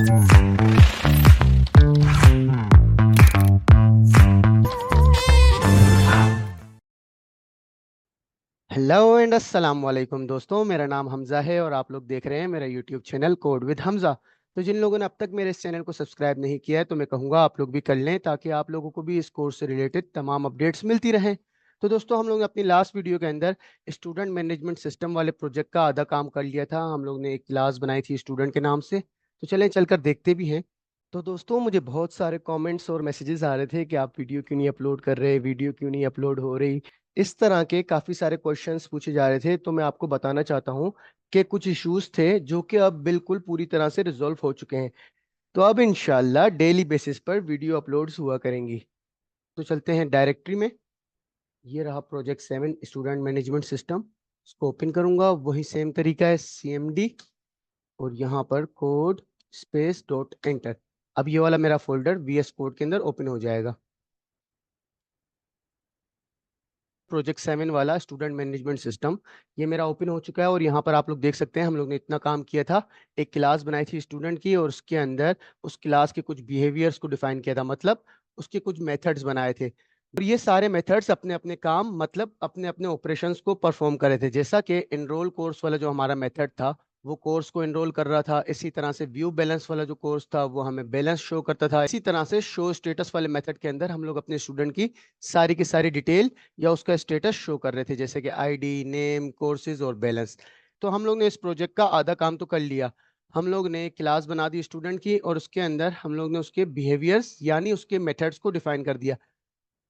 Hello and अस्सलाम वालेकुम दोस्तों, मेरा नाम हमज़ा है और आप लोग देख रहे हैं मेरा YouTube channel code with Hamza. तो जिन लोगों ने अब तक मेरे इस चैनल को सब्सक्राइब नहीं किया है तो मैं कहूँगा आप लोग भी कर लें, ताकि आप लोगों को भी इस कोर्स से रिलेटेड तमाम अपडेट्स मिलती रहें। तो दोस्तों, हम लोग ने अपनी लास्ट वीडियो के अंदर स्टूडेंट मैनेजमेंट सिस्टम वाले प्रोजेक्ट का आधा काम कर लिया था। हम लोग ने एक क्लास बनाई थी स्टूडेंट के नाम से, तो चलें चलकर देखते भी हैं। तो दोस्तों, मुझे बहुत सारे कमेंट्स और मैसेजेस आ रहे थे कि आप वीडियो क्यों नहीं अपलोड कर रहे, वीडियो क्यों नहीं अपलोड हो रही। इस तरह के काफ़ी सारे क्वेश्चंस पूछे जा रहे थे। तो मैं आपको बताना चाहता हूँ कि कुछ इश्यूज थे जो कि अब बिल्कुल पूरी तरह से रिजॉल्व हो चुके हैं। तो अब इंशाल्लाह डेली बेसिस पर वीडियो अपलोड्स हुआ करेंगी। तो चलते हैं डायरेक्टरी में। ये रहा प्रोजेक्ट 7 स्टूडेंट मैनेजमेंट सिस्टम। इसको ओपन करूंगा, वही सेम तरीका है, CMD और यहाँ पर कोड स्पेस डॉट एंटर। अब ये वाला मेरा फोल्डर VS कोड के अंदर ओपन हो जाएगा। प्रोजेक्ट 7 वाला स्टूडेंट मैनेजमेंट सिस्टम ये मेरा ओपन हो चुका है और यहाँ पर आप लोग देख सकते हैं हम लोग ने इतना काम किया था। एक क्लास बनाई थी स्टूडेंट की और उसके अंदर उस क्लास के कुछ बिहेवियर्स को डिफाइन किया था, मतलब उसके कुछ मेथड्स बनाए थे। और ये सारे मेथड्स अपने अपने काम, मतलब अपने अपने ऑपरेशंस को परफॉर्म कर रहे थे। जैसा कि एनरोल कोर्स वाला जो हमारा मेथड था वो कोर्स को एनरोल कर रहा था, इसी तरह से व्यू बैलेंस वाला जो कोर्स था वो हमें बैलेंस शो करता था, इसी तरह से शो स्टेटस वाले मेथड के अंदर हम लोग अपने स्टूडेंट की सारी डिटेल या उसका स्टेटस शो कर रहे थे, जैसे कि ID, नेम, कोर्सेज और बैलेंस। तो हम लोग ने इस प्रोजेक्ट का आधा काम तो कर लिया। हम लोग ने क्लास बना दी स्टूडेंट की और उसके अंदर हम लोग ने उसके बिहेवियर्स यानी उसके मेथड्स को डिफाइन कर दिया।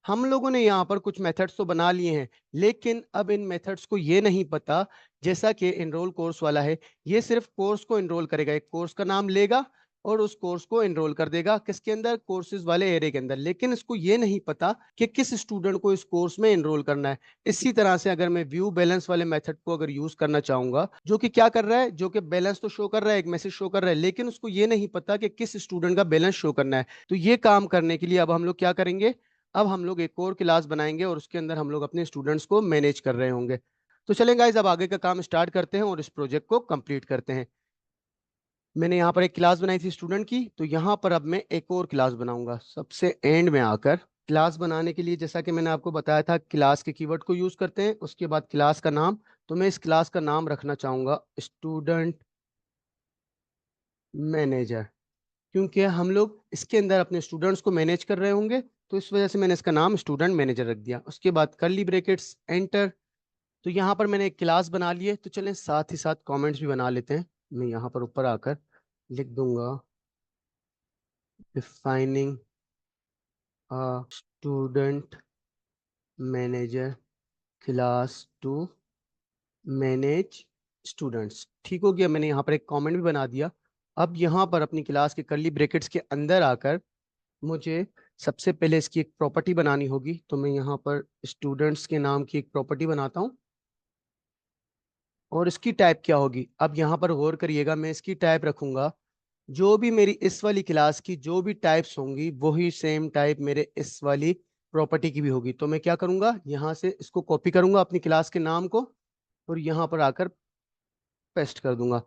हम लोगों ने यहाँ पर कुछ मेथड्स तो बना लिए हैं, लेकिन अब इन मेथड्स को ये नहीं पता, जैसा कि एनरोल कोर्स वाला है, ये सिर्फ कोर्स को एनरोल करेगा, एक कोर्स का नाम लेगा और उस कोर्स को एनरोल कर देगा किसके अंदर, कोर्सेज वाले एरे के अंदर। लेकिन इसको ये नहीं पता कि किस स्टूडेंट को इस कोर्स में एनरोल करना है। इसी तरह से अगर मैं व्यू बैलेंस वाले मेथड को अगर यूज करना चाहूंगा, जो कि क्या कर रहा है, जो कि बैलेंस तो शो कर रहा है, एक मैसेज शो कर रहा है, लेकिन उसको ये नहीं पता कि किस स्टूडेंट का बैलेंस शो करना है। तो ये काम करने के लिए अब हम लोग क्या करेंगे, अब हम लोग एक और क्लास बनाएंगे और उसके अंदर हम लोग अपने स्टूडेंट्स को मैनेज कर रहे होंगे। तो चलें गाइस, अब आगे का काम स्टार्ट करते हैं और इस प्रोजेक्ट को कंप्लीट करते हैं। मैंने यहाँ पर एक क्लास बनाई थी स्टूडेंट की, तो यहाँ पर अब मैं एक और क्लास बनाऊंगा सबसे एंड में आकर। क्लास बनाने के लिए जैसा कि मैंने आपको बताया था, क्लास के कीवर्ड को यूज करते हैं, उसके बाद क्लास का नाम। तो मैं इस क्लास का नाम रखना चाहूंगा स्टूडेंट मैनेजर, क्योंकि हम लोग इसके अंदर अपने स्टूडेंट्स को मैनेज कर रहे होंगे। तो इस वजह से मैंने इसका नाम स्टूडेंट मैनेजर रख दिया। उसके बाद कर्ली ब्रैकेट्स एंटर। तो यहाँ पर मैंने एक क्लास बना ली है, तो चलें साथ ही साथ कमेंट्स भी बना लेते हैं। मैं यहाँ पर ऊपर आकर लिख दूंगा defining a student manager class to manage students. ठीक हो गया, मैंने यहाँ पर एक कमेंट भी बना दिया। अब यहाँ पर अपनी क्लास के कर्ली ब्रैकेट्स के अंदर आकर मुझे सबसे पहले इसकी एक प्रॉपर्टी बनानी होगी। तो मैं यहाँ पर स्टूडेंट्स के नाम की एक प्रॉपर्टी बनाता हूँ और इसकी टाइप क्या होगी, अब यहाँ पर गौर करिएगा, मैं इसकी टाइप रखूंगा जो भी मेरी इस वाली क्लास की जो भी टाइप्स होंगी वही सेम टाइप मेरे इस वाली प्रॉपर्टी की भी होगी। तो मैं क्या करूंगा, यहाँ से इसको कॉपी करूंगा अपनी क्लास के नाम को और यहाँ पर आकर पेस्ट कर दूंगा।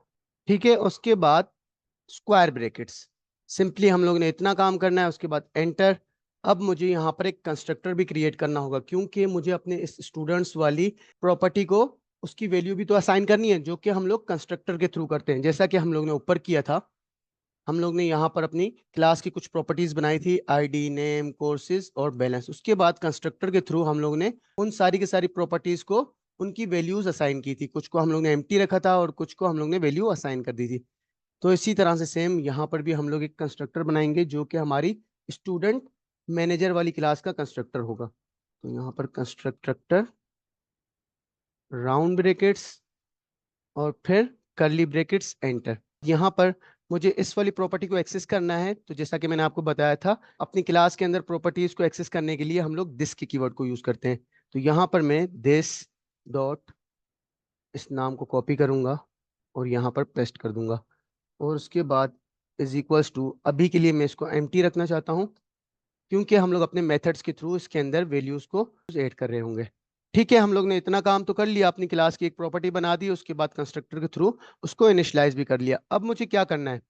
ठीक है, उसके बाद स्क्वायर ब्रैकेट्स, सिंपली हम लोग ने इतना काम करना है। उसके बाद एंटर। अब मुझे यहाँ पर एक कंस्ट्रक्टर भी क्रिएट करना होगा, क्योंकि मुझे अपने इस स्टूडेंट्स वाली प्रॉपर्टी को उसकी वैल्यू भी तो असाइन करनी है, जो कि हम लोग कंस्ट्रक्टर के थ्रू करते हैं, जैसा कि हम लोग ने ऊपर किया था। हम लोग ने यहाँ पर अपनी क्लास की कुछ प्रॉपर्टीज बनाई थी, ID, नेम, कोर्सेज और बैलेंस। उसके बाद कंस्ट्रक्टर के थ्रू हम लोग ने उन सारी की सारी प्रॉपर्टीज को उनकी वैल्यूज असाइन की थी। कुछ को हम लोग ने एम्प्टी रखा था और कुछ को हम लोग ने वैल्यू असाइन कर दी थी। तो इसी तरह से सेम यहाँ पर भी हम लोग एक कंस्ट्रक्टर बनाएंगे जो कि हमारी स्टूडेंट मैनेजर वाली क्लास का कंस्ट्रक्टर होगा। तो यहाँ पर कंस्ट्रक्टर राउंड ब्रैकेट्स और फिर कर्ली ब्रैकेट्स एंटर। यहाँ पर मुझे इस वाली प्रॉपर्टी को एक्सेस करना है, तो जैसा कि मैंने आपको बताया था, अपनी क्लास के अंदर प्रॉपर्टीज को एक्सेस करने के लिए हम लोग दिस के कीवर्ड को यूज करते हैं। तो यहाँ पर मैं दिस डॉट इस नाम को कॉपी करूंगा और यहाँ पर पेस्ट कर दूंगा और उसके बाद इज इक्वल्स टू, अभी के लिए मैं इसको एम्प्टी रखना चाहता हूँ, क्योंकि हम लोग अपने मेथड्स के थ्रू इसके अंदर वैल्यूज को ऐड कर रहे होंगे। ठीक है, हम लोग ने इतना काम तो कर लिया, अपनी क्लास की एक प्रॉपर्टी बना दी, उसके बाद कंस्ट्रक्टर के थ्रू उसको इनिशियलाइज भी कर लिया। अब मुझे क्या करना है,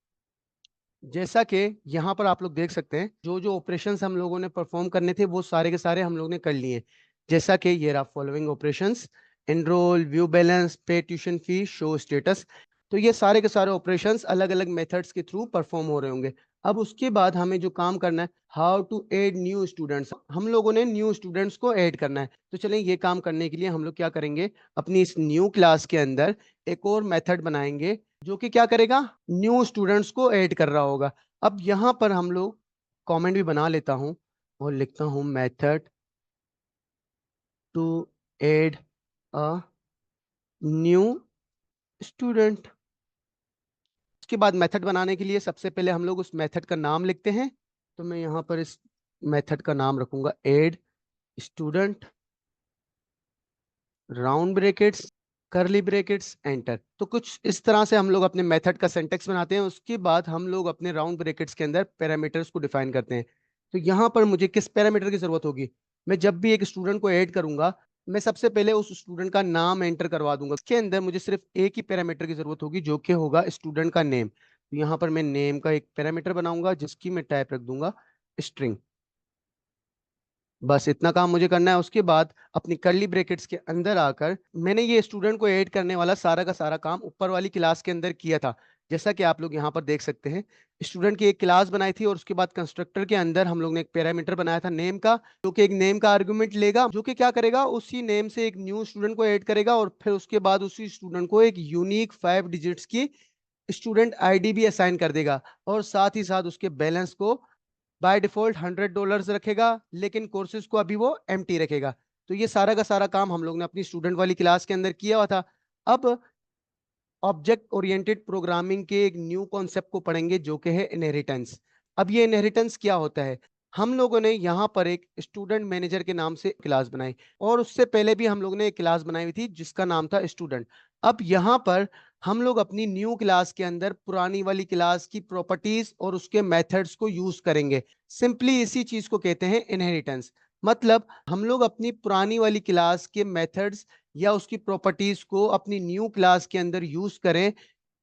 जैसा कि यहाँ पर आप लोग देख सकते हैं, जो जो ऑपरेशंस हम लोगों ने परफॉर्म करने थे वो सारे के सारे हम लोग ने कर लिए। जैसा कि ये रहा following operations: enrol, view balance, पे ट्यूशन फी, शो स्टेटस। तो ये सारे के सारे ऑपरेशंस अलग अलग मेथड्स के थ्रू परफॉर्म हो रहे होंगे। अब उसके बाद हमें जो काम करना है, how to add new students. हम लोगों ने न्यू स्टूडेंट्स को ऐड करना है। तो चलें, ये काम करने के लिए हम लोग क्या करेंगे, अपनी इस न्यू क्लास के अंदर एक और मेथड बनाएंगे जो कि क्या करेगा, न्यू स्टूडेंट्स को ऐड कर रहा होगा। अब यहाँ पर हम लोग कमेंट भी बना लेता हूँ और लिखता हूँ method to add a new student. उसके बाद मेथड बनाने के लिए सबसे पहले हम लोग उस मेथड का नाम लिखते हैं। तो मैं यहाँ पर इस मेथड का नाम रखूंगा ऐड स्टूडेंट, राउंड ब्रैकेट्स, करली ब्रैकेट्स, एंटर। तो कुछ इस तरह से हम लोग अपने मेथड का सिंटेक्स बनाते हैं। उसके बाद हम लोग अपने राउंड ब्रैकेट्स के अंदर पैरामीटर्स को डिफाइन करते हैं। तो यहाँ पर मुझे किस पैरामीटर की जरूरत होगी, मैं जब भी एक स्टूडेंट को ऐड करूंगा, मैं सबसे पहले उस स्टूडेंट का नाम एंटर करवा दूंगा। इसके अंदर मुझे सिर्फ एक ही पैरामीटर की जरूरत होगी जो कि होगा स्टूडेंट का नेम। तो यहाँ पर मैं नेम का एक पैरामीटर बनाऊंगा जिसकी मैं टाइप रख दूंगा स्ट्रिंग। बस इतना काम मुझे करना है। उसके बाद अपनी कर्ली ब्रैकेट्स के अंदर आकर मैंने ये स्टूडेंट को ऐड करने वाला सारा का सारा काम ऊपर वाली क्लास के अंदर किया था। जैसा कि आप लोग यहाँ पर देख सकते हैं, स्टूडेंट की एक क्लास बनाई थी और उसके बाद कंस्ट्रक्टर के अंदर हम लोग ने एक पैरामीटर बनाया था नेम का, जो कि एक नेम का आर्गुमेंट लेगा, जो कि क्या करेगा, उसी नेम से एक न्यू स्टूडेंट को ऐड करेगा और फिर उसके बाद उसी स्टूडेंट को एक यूनिक 5 डिजिट्स की स्टूडेंट आईडी भी असाइन कर देगा। और साथ ही साथ उसके बैलेंस को बाय डिफॉल्ट $100 रखेगा, लेकिन कोर्सेज को अभी वो एम्प्टी रखेगा। तो ये सारा का सारा काम हम लोग ने अपनी स्टूडेंट वाली क्लास के अंदर किया हुआ था। अब ऑब्जेक्ट ओरिएंटेड प्रोग्रामिंग के एक न्यू कॉन्सेप्ट को पढ़ेंगे जो कि है इनहेरिटेंस। अब ये इनहेरिटेंस क्या होता है, हम लोगों ने यहाँ पर एक स्टूडेंट मैनेजर के नाम से क्लास बनाई और उससे पहले भी हम लोग ने एक क्लास बनाई हुई थी जिसका नाम था स्टूडेंट। अब यहाँ पर हम लोग अपनी न्यू क्लास के अंदर पुरानी वाली क्लास की प्रॉपर्टीज और उसके मेथड्स को यूज करेंगे। सिंपली इसी चीज को कहते हैं इनहेरिटेंस। मतलब हम लोग अपनी पुरानी वाली क्लास के मेथड्स या उसकी प्रॉपर्टीज को अपनी न्यू क्लास के अंदर यूज करें,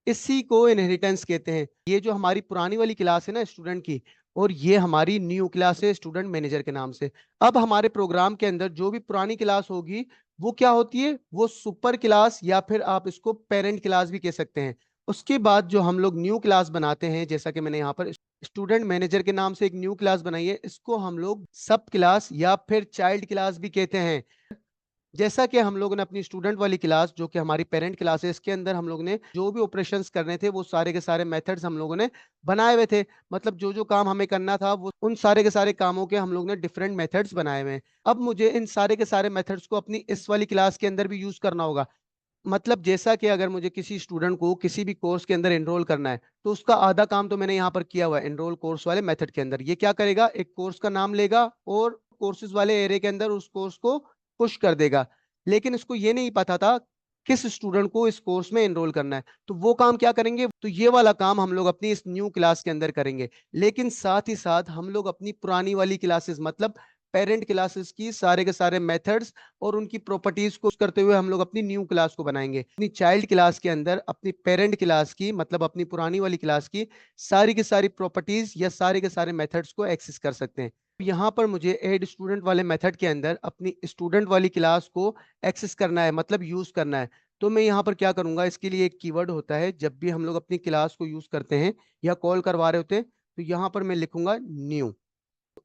इसी को इनहेरिटेंस कहते हैं। ये जो हमारी पुरानी वाली क्लास है ना स्टूडेंट की, और ये हमारी न्यू क्लास है स्टूडेंट मैनेजर के नाम से। अब हमारे प्रोग्राम के अंदर जो भी पुरानी क्लास होगी वो क्या होती है, वो सुपर क्लास या फिर आप इसको पेरेंट क्लास भी कह सकते हैं। उसके बाद जो हम लोग न्यू क्लास बनाते हैं, जैसा कि मैंने यहाँ पर स्टूडेंट मैनेजर के नाम से एक न्यू क्लास बनाई है, इसको हम लोग सब क्लास या फिर चाइल्ड क्लास भी कहते हैं। जैसा कि हम लोगों ने अपनी स्टूडेंट वाली क्लास जो कि हमारी पेरेंट क्लास है, इसके अंदर हम लोग ने जो भी ऑपरेशंस करने थे वो सारे के सारे मेथड्स हम लोगों ने बनाए हुए थे। मतलब जो जो काम हमें करना था वो उन सारे के सारे कामों के हम लोग ने डिफरेंट मेथड्स बनाए हुए हैं। अब मुझे इन सारे के सारे मेथड्स को अपनी इस वाली क्लास के अंदर भी यूज करना होगा। मतलब जैसा कि अगर मुझे किसी स्टूडेंट को किसी भी कोर्स के अंदर एनरोल करना है, तो उसका आधा काम तो मैंने यहाँ पर किया हुआ है एनरोल कोर्स वाले मेथड के अंदर। ये क्या करेगा, एक कोर्स का नाम लेगा और कोर्सेज वाले एरे के अंदर उस कोर्स को पुश कर देगा। लेकिन इसको ये नहीं पता था किस स्टूडेंट को इस कोर्स में एनरोल करना है, तो वो काम क्या करेंगे, तो ये वाला काम हम लोग अपनी इस न्यू क्लास के अंदर करेंगे। लेकिन साथ ही साथ हम लोग अपनी पुरानी वाली क्लासेस, मतलब पेरेंट क्लासेस की सारे के सारे मेथड्स और उनकी प्रॉपर्टीज को करते हुए हम लोग अपनी न्यू क्लास को बनाएंगे। अपनी चाइल्ड क्लास के अंदर अपनी पेरेंट क्लास की, मतलब अपनी पुरानी वाली क्लास की सारी प्रॉपर्टीज या सारे के सारे मेथड्स को एक्सेस कर सकते हैं। यहाँ पर मुझे ऐड स्टूडेंट वाले मेथड के अंदर अपनी स्टूडेंट वाली क्लास को एक्सेस करना है, मतलब यूज करना है। तो मैं यहाँ पर क्या करूंगा, इसके लिए एक कीवर्ड होता है जब भी हम लोग अपनी क्लास को यूज करते हैं या कॉल करवा रहे होते हैं, तो यहाँ पर मैं लिखूंगा न्यू।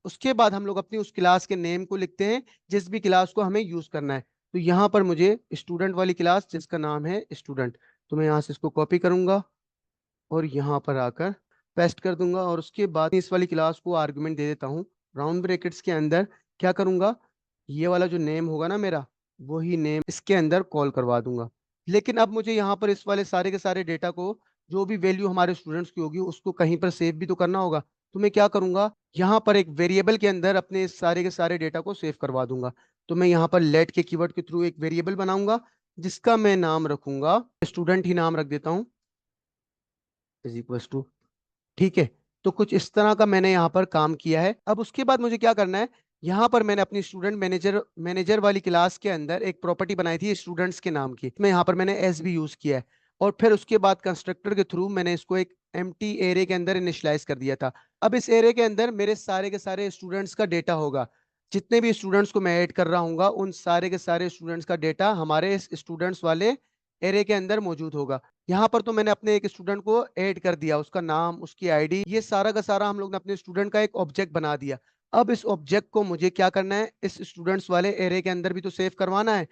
उसके बाद हम लोग अपनी उस क्लास के नेम को लिखते हैं जिस भी क्लास को हमें यूज करना है। तो यहाँ पर मुझे स्टूडेंट वाली क्लास जिसका नाम है स्टूडेंट, तो मैं यहाँ से इसको कॉपी करूंगा और यहाँ पर आकर पेस्ट कर दूंगा। और उसके बाद इस वाली क्लास को आर्गुमेंट दे देता हूँ। राउंड ब्रैकेट्स के अंदर क्या करूंगा, ये वाला जो नेम होगा ना मेरा, वही नेम इसके अंदर कॉल करवा दूंगा। लेकिन अब मुझे यहाँ पर इस वाले सारे के सारे डेटा को, जो भी वैल्यू हमारे स्टूडेंट्स की होगी, उसको कहीं पर सेव भी तो करना होगा। तो मैं क्या करूंगा, यहाँ पर एक वेरिएबल के अंदर अपने इस सारे के सारे डेटा को सेव करवा दूंगा। तो मैं यहाँ पर लेट के कीवर्ड के थ्रू एक वेरिएबल बनाऊंगा जिसका मैं नाम रखूंगा स्टूडेंट ही नाम रख देता हूँ, इज इक्वल टू, ठीक है। तो कुछ इस तरह का मैंने यहाँ पर काम किया है। अब उसके बाद मुझे क्या करना है, यहाँ पर मैंने अपनी स्टूडेंट मैनेजर मैनेजर वाली क्लास के अंदर एक प्रॉपर्टी बनाई थी स्टूडेंट्स के नाम की, मैं यहाँ पर मैंने एस भी यूज किया है। और फिर उसके बाद कंस्ट्रक्टर के थ्रू मैंने इसको एक एम्प्टी एरे के अंदर इनिशियलाइज कर दिया था। अब इस एरे के अंदर मेरे सारे के सारे स्टूडेंट्स का डेटा होगा। जितने भी स्टूडेंट्स को मैं ऐड कर रहा हूँ उन सारे के सारे स्टूडेंट्स का डेटा हमारे इस स्टूडेंट्स वाले एरे के अंदर मौजूद होगा। यहाँ पर तो मैंने अपने एक स्टूडेंट को ऐड कर दिया, उसका नाम, उसकी आईडी, ये सारा का सारा हम लोग ने अपने स्टूडेंट का एक ऑब्जेक्ट बना दिया। अब इस ऑब्जेक्ट को मुझे क्या करना है, इस स्टूडेंट्स वाले एरे के अंदर भी तो सेव करवाना है।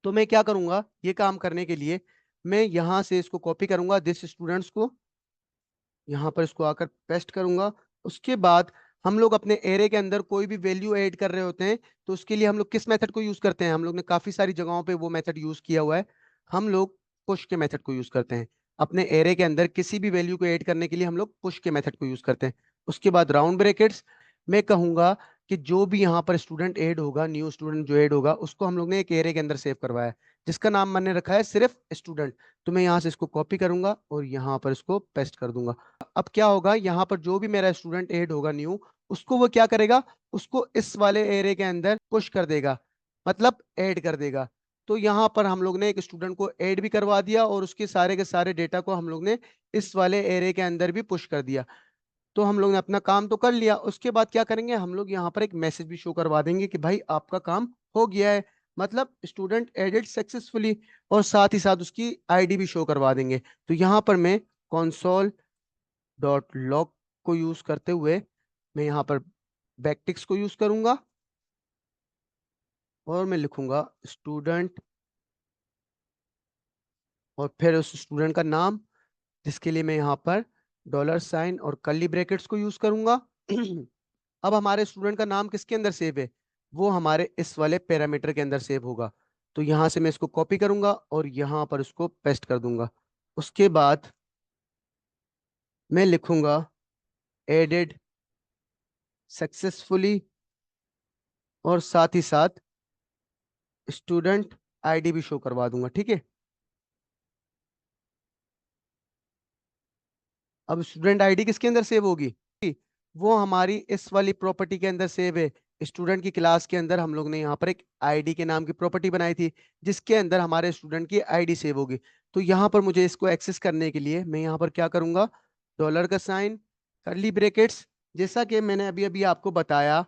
तो मैं क्या करूंगा, ये काम करने के लिए मैं यहाँ से इसको कॉपी करूंगा, दिस स्टूडेंट्स को यहाँ पर इसको आकर पेस्ट करूंगा। उसके बाद हम लोग अपने एरे के अंदर कोई भी वैल्यू ऐड कर रहे होते हैं तो उसके लिए हम लोग किस मेथड को यूज करते हैं, हम लोग ने काफी सारी जगहों पे वो मेथड यूज किया हुआ है। हम लोग पुश के मेथड को यूज करते हैं। अपने एरे के अंदर किसी भी वैल्यू को ऐड करने के लिए हम लोग पुश के मेथड को यूज करते हैं। उसके बाद राउंड ब्रैकेट्स, मैं कहूंगा कि जो भी यहाँ पर स्टूडेंट ऐड होगा, न्यू स्टूडेंट जो ऐड होगा, उसको हम लोग ने एक एरे के अंदर सेव करवाया है जिसका नाम मैंने रखा है सिर्फ स्टूडेंट। तो मैं यहाँ से इसको कॉपी करूंगा और यहाँ पर इसको पेस्ट कर दूंगा। अब क्या होगा, यहाँ पर जो भी मेरा स्टूडेंट ऐड होगा न्यू, उसको वो क्या करेगा, उसको इस वाले एरे के अंदर पुश कर देगा, मतलब ऐड कर देगा। तो यहाँ पर हम लोग ने एक स्टूडेंट को ऐड भी करवा दिया और उसके सारे के सारे डेटा को हम लोग ने इस वाले एरे के अंदर भी पुश कर दिया। तो हम लोग ने अपना काम तो कर लिया। उसके बाद क्या करेंगे, हम लोग यहाँ पर एक मैसेज भी शो करवा देंगे कि भाई आपका काम हो गया है, मतलब स्टूडेंट एडेड सक्सेसफुली, और साथ ही साथ उसकी आईडी भी शो करवा देंगे। तो यहाँ पर मैं console डॉट लॉग को यूज करते हुए मैं यहाँ पर बैकटिक्स को यूज करूंगा और मैं लिखूंगा स्टूडेंट और फिर उस स्टूडेंट का नाम, जिसके लिए मैं यहाँ पर $साइन और कर्ली ब्रैकेट्स को यूज करूंगा। अब हमारे स्टूडेंट का नाम किसके अंदर सेव है, वो हमारे इस वाले पैरामीटर के अंदर सेव होगा। तो यहाँ से मैं इसको कॉपी करूंगा और यहाँ पर इसको पेस्ट कर दूंगा। उसके बाद मैं लिखूंगा एडेड सक्सेसफुली और साथ ही साथ स्टूडेंट आईडी भी शो करवा दूंगा, ठीक है। अब स्टूडेंट आईडी किसके अंदर सेव होगी, वो हमारी इस वाली प्रॉपर्टी के अंदर सेव है। स्टूडेंट की क्लास के अंदर हम लोग ने यहाँ पर एक आईडी के नाम की प्रॉपर्टी बनाई थी जिसके अंदर हमारे स्टूडेंट की आईडी सेव होगी। तो यहाँ पर मुझे इसको एक्सेस करने के लिए मैं यहाँ पर क्या करूंगा, $साइन, कर्ली ब्रैकेट्स, जैसा कि मैंने अभी अभी आपको बताया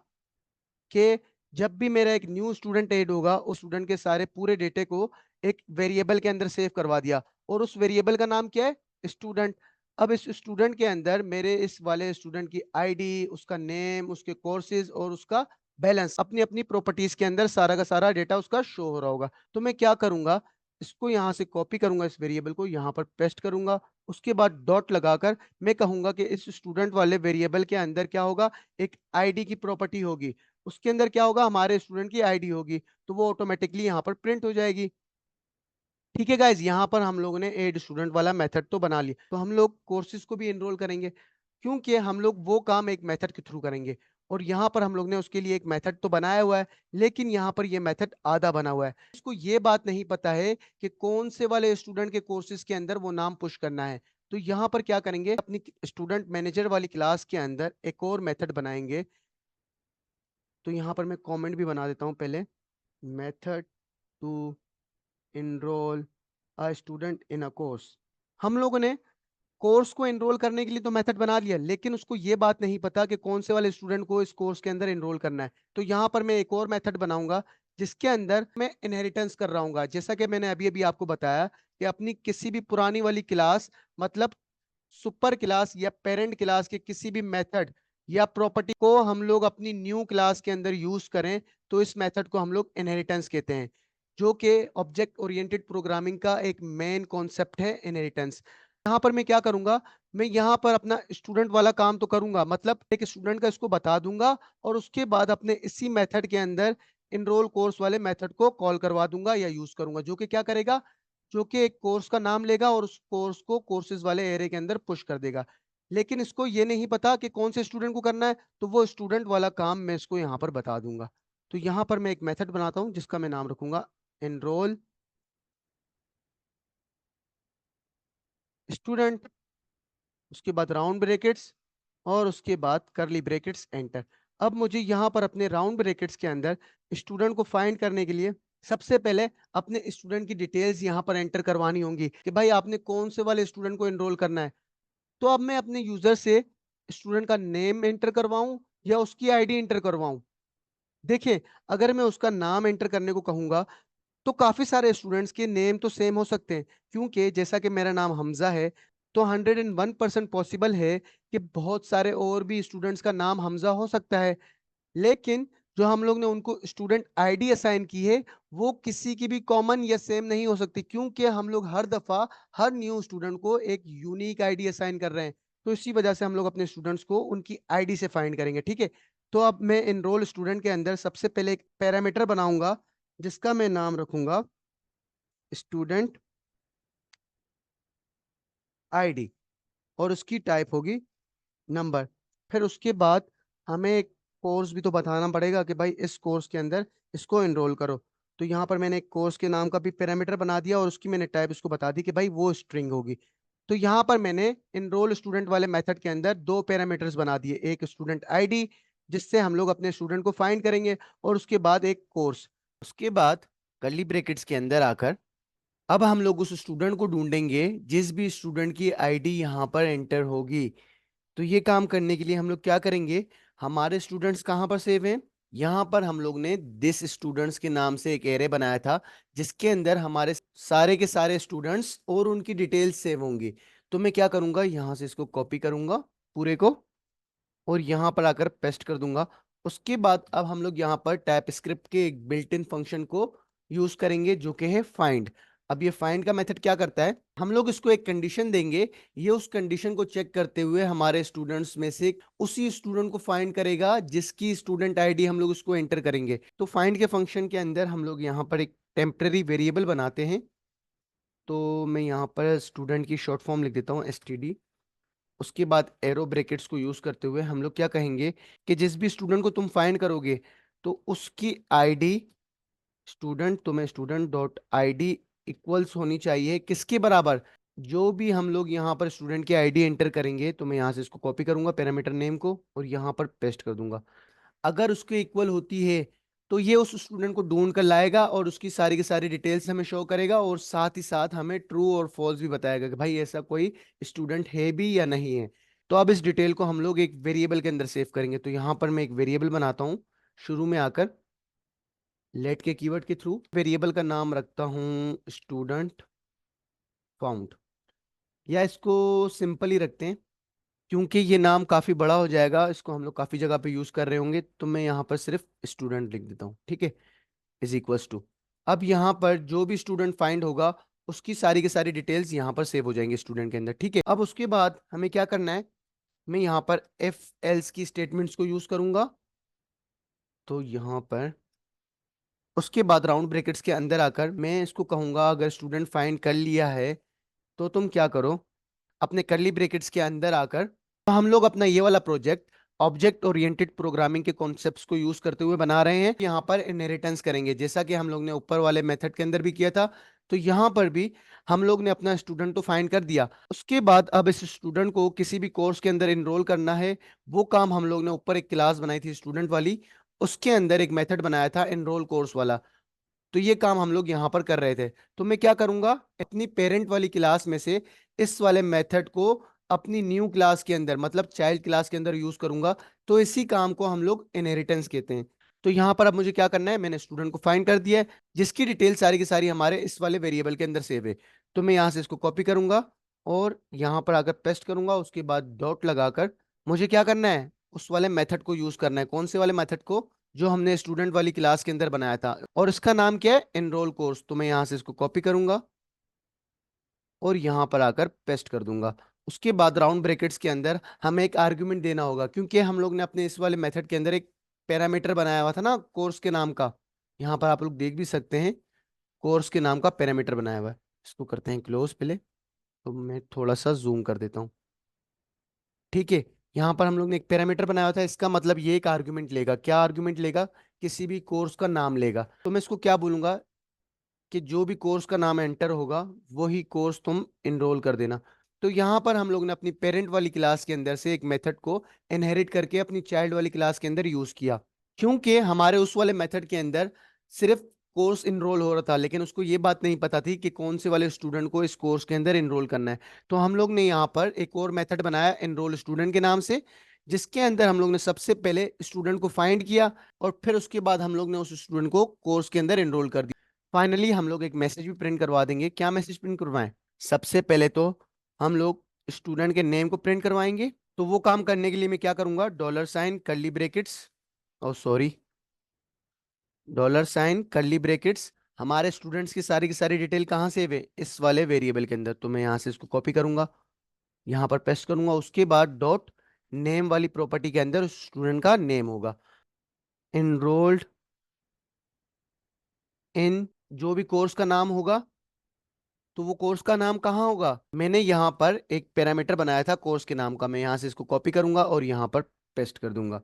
कि जब भी मेरा एक न्यू स्टूडेंट ऐड होगा उस स्टूडेंट के सारे पूरे डेटे को एक वेरिएबल के अंदर सेव करवा दिया, और उस वेरिएबल का नाम क्या है, स्टूडेंट। अब इस स्टूडेंट के अंदर मेरे इस वाले स्टूडेंट की आईडी, उसका नेम, उसके कोर्सेज और उसका बैलेंस, अपनी अपनी प्रॉपर्टीज के अंदर सारा का सारा डेटा उसका शो हो रहा होगा। तो मैं क्या करूंगा, इसको यहाँ से कॉपी करूंगा, इस वेरिएबल को यहाँ पर पेस्ट करूंगा। उसके बाद डॉट लगाकर मैं कहूंगा कि इस स्टूडेंट वाले वेरिएबल के अंदर क्या होगा, एक आईडी की प्रॉपर्टी होगी, उसके अंदर क्या होगा, हमारे स्टूडेंट की आईडी होगी, तो वो ऑटोमेटिकली यहाँ पर प्रिंट हो जाएगी। ठीक है गाइज, यहाँ पर हम लोगों ने एड स्टूडेंट वाला मेथड तो बना लिया। तो हम लोग कोर्सेज को भी एनरोल करेंगे क्योंकि हम लोग वो काम एक मेथड के थ्रू करेंगे। और यहाँ पर हम लोग ने उसके लिए एक मेथड तो बनाया हुआ है, लेकिन यहाँ पर ये मेथड आधा बना हुआ है। इसको ये बात नहीं पता है कि कौन से वाले स्टूडेंट के कोर्सेज के अंदर वो नाम पुश करना है। तो यहाँ पर क्या करेंगे, अपनी स्टूडेंट मैनेजर वाली क्लास के अंदर एक और मेथड बनाएंगे। तो यहाँ पर मैं कमेंट भी बना देता हूँ पहले, method to enroll a student in a course. हम लोगों ने कोर्स को एनरोल करने के लिए तो मेथड बना लिया, लेकिन उसको ये बात नहीं पता कि कौन से वाले स्टूडेंट को इस कोर्स के अंदर एनरोल करना है। तो यहाँ पर मैं एक और मेथड बनाऊंगा जिसके अंदर मैं इनहेरिटेंस कर रहा हूँ, जैसा कि मैंने अभी अभी आपको बताया कि अपनी किसी भी पुरानी वाली क्लास, मतलब सुपर क्लास या पेरेंट क्लास के किसी भी मेथड या प्रॉपर्टी को हम लोग अपनी न्यू क्लास के अंदर यूज करें, तो इस मेथड को हम लोग इनहेरिटेंस कहते हैं, जो कि ऑब्जेक्ट ओरिएंटेड प्रोग्रामिंग का एक मेन कॉन्सेप्ट है, इनहेरिटेंस। यहाँ पर मैं क्या करूंगा, मैं यहाँ पर अपना स्टूडेंट वाला काम तो करूंगा, मतलब एक स्टूडेंट का इसको बता दूंगा और उसके बाद अपने इसी मेथड के अंदर इनरोल कोर्स वाले मेथड को कॉल करवा दूंगा या यूज करूंगा, जो कि क्या करेगा, जो कि एक कोर्स का नाम लेगा और उस कोर्स को कोर्सेज वाले एरे के अंदर पुश कर देगा। लेकिन इसको ये नहीं पता कि कौन से स्टूडेंट को करना है, तो वो स्टूडेंट वाला काम मैं इसको यहाँ पर बता दूंगा। तो यहाँ पर मैं एक मेथड बनाता हूँ जिसका मैं नाम रखूंगा एनरोल स्टूडेंट, उसके बाद राउंड ब्रैकेट्स और उसके बाद करली ब्रैकेट्स एंटर। अब मुझे यहाँ पर अपने राउंड ब्रैकेट्स के अंदर स्टूडेंट को फाइंड करने के लिए सबसे पहले अपने स्टूडेंट की डिटेल्स यहाँ पर एंटर करवानी होंगी कि भाई आपने कौन से वाले स्टूडेंट को एनरोल करना है। तो अब मैं अपने यूजर से स्टूडेंट का नेम एंटर करवाऊं या उसकी आईडी एंटर करवाऊं। देखिए, अगर मैं उसका नाम एंटर करने को कहूंगा तो काफी सारे स्टूडेंट्स के नेम तो सेम हो सकते हैं, क्योंकि जैसा कि मेरा नाम हमजा है, तो 101% पॉसिबल है कि बहुत सारे और भी स्टूडेंट्स का नाम हमजा हो सकता है। लेकिन जो हम लोग ने उनको स्टूडेंट आईडी असाइन की है, वो किसी की भी कॉमन या सेम नहीं हो सकती, क्योंकि हम लोग हर दफा हर न्यू स्टूडेंट को एक यूनिक आईडी असाइन कर रहे हैं। तो इसी वजह से हम लोग अपने स्टूडेंट्स को उनकी आईडी से फाइंड करेंगे, ठीक है। तो अब मैं इनरोल स्टूडेंट के अंदर सबसे पहले एक पैरामीटर बनाऊंगा, जिसका मैं नाम रखूंगा स्टूडेंट आईडी, और उसकी टाइप होगी नंबर। फिर उसके बाद हमें एक कोर्स भी तो बताना पड़ेगा कि भाई इस कोर्स के अंदर इसको एनरोल करो। तो यहाँ पर मैंने एक कोर्स के नाम का भी पैरामीटर बना दिया और उसकी मैंने टाइप इसको बता दी कि भाई वो स्ट्रिंग होगी। तो यहाँ पर मैंने इनरोल स्टूडेंट वाले मेथड के अंदर दो पैरामीटर्स बना दिए, एक स्टूडेंट आईडी जिससे हम लोग अपने स्टूडेंट को फाइंड करेंगे, और उसके बाद एक कोर्स। उसके बाद कर्ली ब्रैकेट्स के अंदर आकर अब हम लोग उस स्टूडेंट को ढूंढेंगे जिस भी स्टूडेंट की आईडी यहाँ पर एंटर होगी। तो ये काम करने के लिए हम लोग क्या करेंगे, हमारे स्टूडेंट्स कहाँ पर सेव हैं, यहाँ पर हम लोग ने दिस स्टूडेंट्स के नाम से एक एरे बनाया था, जिसके अंदर हमारे सारे के सारे स्टूडेंट्स और उनकी डिटेल्स सेव होंगी। तो मैं क्या करूंगा, यहाँ से इसको कॉपी करूंगा पूरे को, और यहाँ पर आकर पेस्ट कर दूंगा। उसके बाद अब हम लोग यहाँ पर टाइप स्क्रिप्ट के एक बिल्ट इन फंक्शन को यूज करेंगे, जो कि है फाइंड। अब ये फाइंड का मेथड क्या करता है, हम लोग इसको एक कंडीशन देंगे, ये उस कंडीशन को चेक करते हुए हमारे स्टूडेंट्स में से उसी स्टूडेंट को फाइंड करेगा जिसकी स्टूडेंट आईडी हम लोग उसको एंटर करेंगे। तो फाइंड के फंक्शन के अंदर हम लोग यहाँ पर एक टेम्पररी वेरिएबल बनाते हैं। तो मैं यहाँ पर स्टूडेंट की शॉर्ट फॉर्म लिख देता हूँ, STD। उसके बाद एरो ब्रैकेट्स को यूज करते हुए हम लोग क्या कहेंगे कि जिस भी स्टूडेंट को तुम फाइंड करोगे, तो उसकी आईडी स्टूडेंट, तुम्हें स्टूडेंट डॉट आईडी इक्वल्स होनी चाहिए किसके बराबर, जो भी हम लोग यहाँ पर स्टूडेंट की आईडी एंटर करेंगे। तो मैं यहाँ से इसको कॉपी करूंगा पैरामीटर नेम को और यहाँ पर पेस्ट कर दूंगा। अगर उसके इक्वल होती है तो ये उस स्टूडेंट को ढूंढ कर लाएगा और उसकी सारी की सारी डिटेल्स हमें शो करेगा, और साथ ही साथ हमें ट्रू और फॉल्स भी बताएगा कि भाई ऐसा कोई स्टूडेंट है भी या नहीं है। तो अब इस डिटेल को हम लोग एक वेरिएबल के अंदर सेव करेंगे। तो यहाँ पर मैं एक वेरिएबल बनाता हूँ, शुरू में आकर लेट के कीवर्ड के थ्रू वेरिएबल का नाम रखता हूँ स्टूडेंट फाउंड, या इसको सिंपल ही रखते हैं क्योंकि ये नाम काफी बड़ा हो जाएगा, इसको हम लोग काफी जगह पे यूज कर रहे होंगे। तो मैं यहाँ पर सिर्फ स्टूडेंट लिख देता हूँ, ठीक है, इज इक्वल्स टू। अब यहाँ पर जो भी स्टूडेंट फाइंड होगा उसकी सारी की सारी डिटेल्स यहाँ पर सेव हो जाएंगे स्टूडेंट के अंदर, ठीक है। अब उसके बाद हमें क्या करना है, मैं यहाँ पर एफ एल्स की स्टेटमेंट्स को यूज करूंगा। तो यहाँ पर उसके बाद राउंड ब्रैकेट्स के अंदर आकर मैं इसको कहूंगा, अगर स्टूडेंट फाइंड कर लिया है तो तुम क्या करो, अपने कर्ली ब्रैकेट्स के अंदर आकर तो हम लोग अपना ये वाला प्रोजेक्ट ऑब्जेक्ट ओरिएंटेड प्रोग्रामिंग के कॉन्सेप्ट्स को यूज करते हुए बना रहे हैं। यहाँ पर इनहेरिटेंस करेंगे जैसा कि हम लोग ने ऊपर वाले मेथड के अंदर भी किया था। तो यहाँ पर भी हम लोग ने अपना स्टूडेंट तो फाइंड कर दिया, उसके बाद अब इस स्टूडेंट को किसी भी कोर्स के अंदर इनरोल करना है। वो काम हम लोग ने ऊपर एक क्लास बनाई थी स्टूडेंट वाली, उसके अंदर एक मेथड बनाया था इनरोल कोर्स वाला। तो ये काम हम लोग यहाँ पर कर रहे थे। तो मैं क्या करूंगा, अपनी पेरेंट वाली क्लास में से इस वाले मेथड को अपनी न्यू क्लास के अंदर मतलब चाइल्ड क्लास के अंदर यूज करूंगा। तो इसी काम को हम लोग इनहेरिटेंस कहते हैं। तो यहाँ पर अब मुझे क्या करना है, मैंने स्टूडेंट को फाइंड कर दिया है जिसकी डिटेल सारी की सारी हमारे इस वाले वेरिएबल के अंदर सेव है। तो मैं यहाँ से इसको कॉपी करूंगा और यहाँ पर आकर पेस्ट करूंगा। उसके बाद डॉट लगाकर मुझे क्या करना है, उस वाले मेथड को यूज करना है। कौन से वाले मेथड को, जो हमने स्टूडेंट वाली क्लास के अंदर बनाया था, और इसका नाम क्या है, एनरोल कोर्स। तो मैं यहाँ से इसको कॉपी करूंगा और यहाँ पर आकर पेस्ट कर दूंगा। उसके बाद राउंड ब्रैकेट्स के अंदर हमें एक आर्ग्यूमेंट देना होगा, क्योंकि हम लोग ने अपने इस वाले मेथड के अंदर एक पैरामीटर बनाया हुआ था ना कोर्स के नाम का। यहाँ पर आप लोग देख भी सकते हैं, कोर्स के नाम का पैरामीटर बनाया हुआ है। इसको करते हैं क्लोज पहले, तो मैं थोड़ा सा जूम कर देता हूँ, ठीक है। यहाँ पर हम लोग ने एक पैरामीटर बनाया हुआ था, इसका मतलब ये एक आर्ग्यूमेंट लेगा। क्या आर्ग्यूमेंट लेगा, किसी भी कोर्स का नाम लेगा। तो मैं इसको क्या बोलूंगा कि जो भी कोर्स का नाम एंटर होगा वही कोर्स तुम इनरोल कर देना। तो यहाँ पर हम लोग ने अपनी पेरेंट वाली क्लास के अंदर से एक मेथड को इनहेरिट करके अपनी चाइल्ड वाली क्लास के अंदर यूज किया, क्योंकि हमारे उस वाले मेथड के अंदर सिर्फ कोर्स इनरोल हो रहा था, लेकिन उसको ये बात नहीं पता थी कि कौन से वाले स्टूडेंट को इस कोर्स के अंदर इनरोल करना है। तो हम लोग ने यहाँ पर एक और मेथड बनाया इनरोल स्टूडेंट के नाम से, जिसके अंदर हम लोग ने सबसे पहले स्टूडेंट को फाइंड किया और फिर उसके बाद हम लोग ने उस स्टूडेंट को कोर्स के अंदर इनरोल कर दिया। फाइनली हम लोग एक मैसेज भी प्रिंट करवा देंगे। क्या मैसेज प्रिंट करवाएं? सबसे पहले तो हम लोग स्टूडेंट के नेम को प्रिंट करवाएंगे। तो वो काम करने के लिए मैं क्या करूंगा, dollar sign curly brackets, oh sorry, dollar sign curly brackets, हमारे स्टूडेंट्स की सारी डिटेल कहाँ सेव है, इस वाले वेरिएबल के अंदर। तो मैं यहाँ से इसको कॉपी करूंगा, यहाँ पर पेस्ट करूंगा, उसके बाद डॉट नेम वाली प्रॉपर्टी के अंदर स्टूडेंट का नेम होगा, इनरोल्ड इन, जो भी कोर्स का नाम होगा। तो वो कोर्स का नाम कहाँ होगा, मैंने यहाँ पर एक पैरामीटर बनाया था कोर्स के नाम का, मैं यहाँ से इसको कॉपी करूंगा और यहाँ पर पेस्ट कर दूंगा।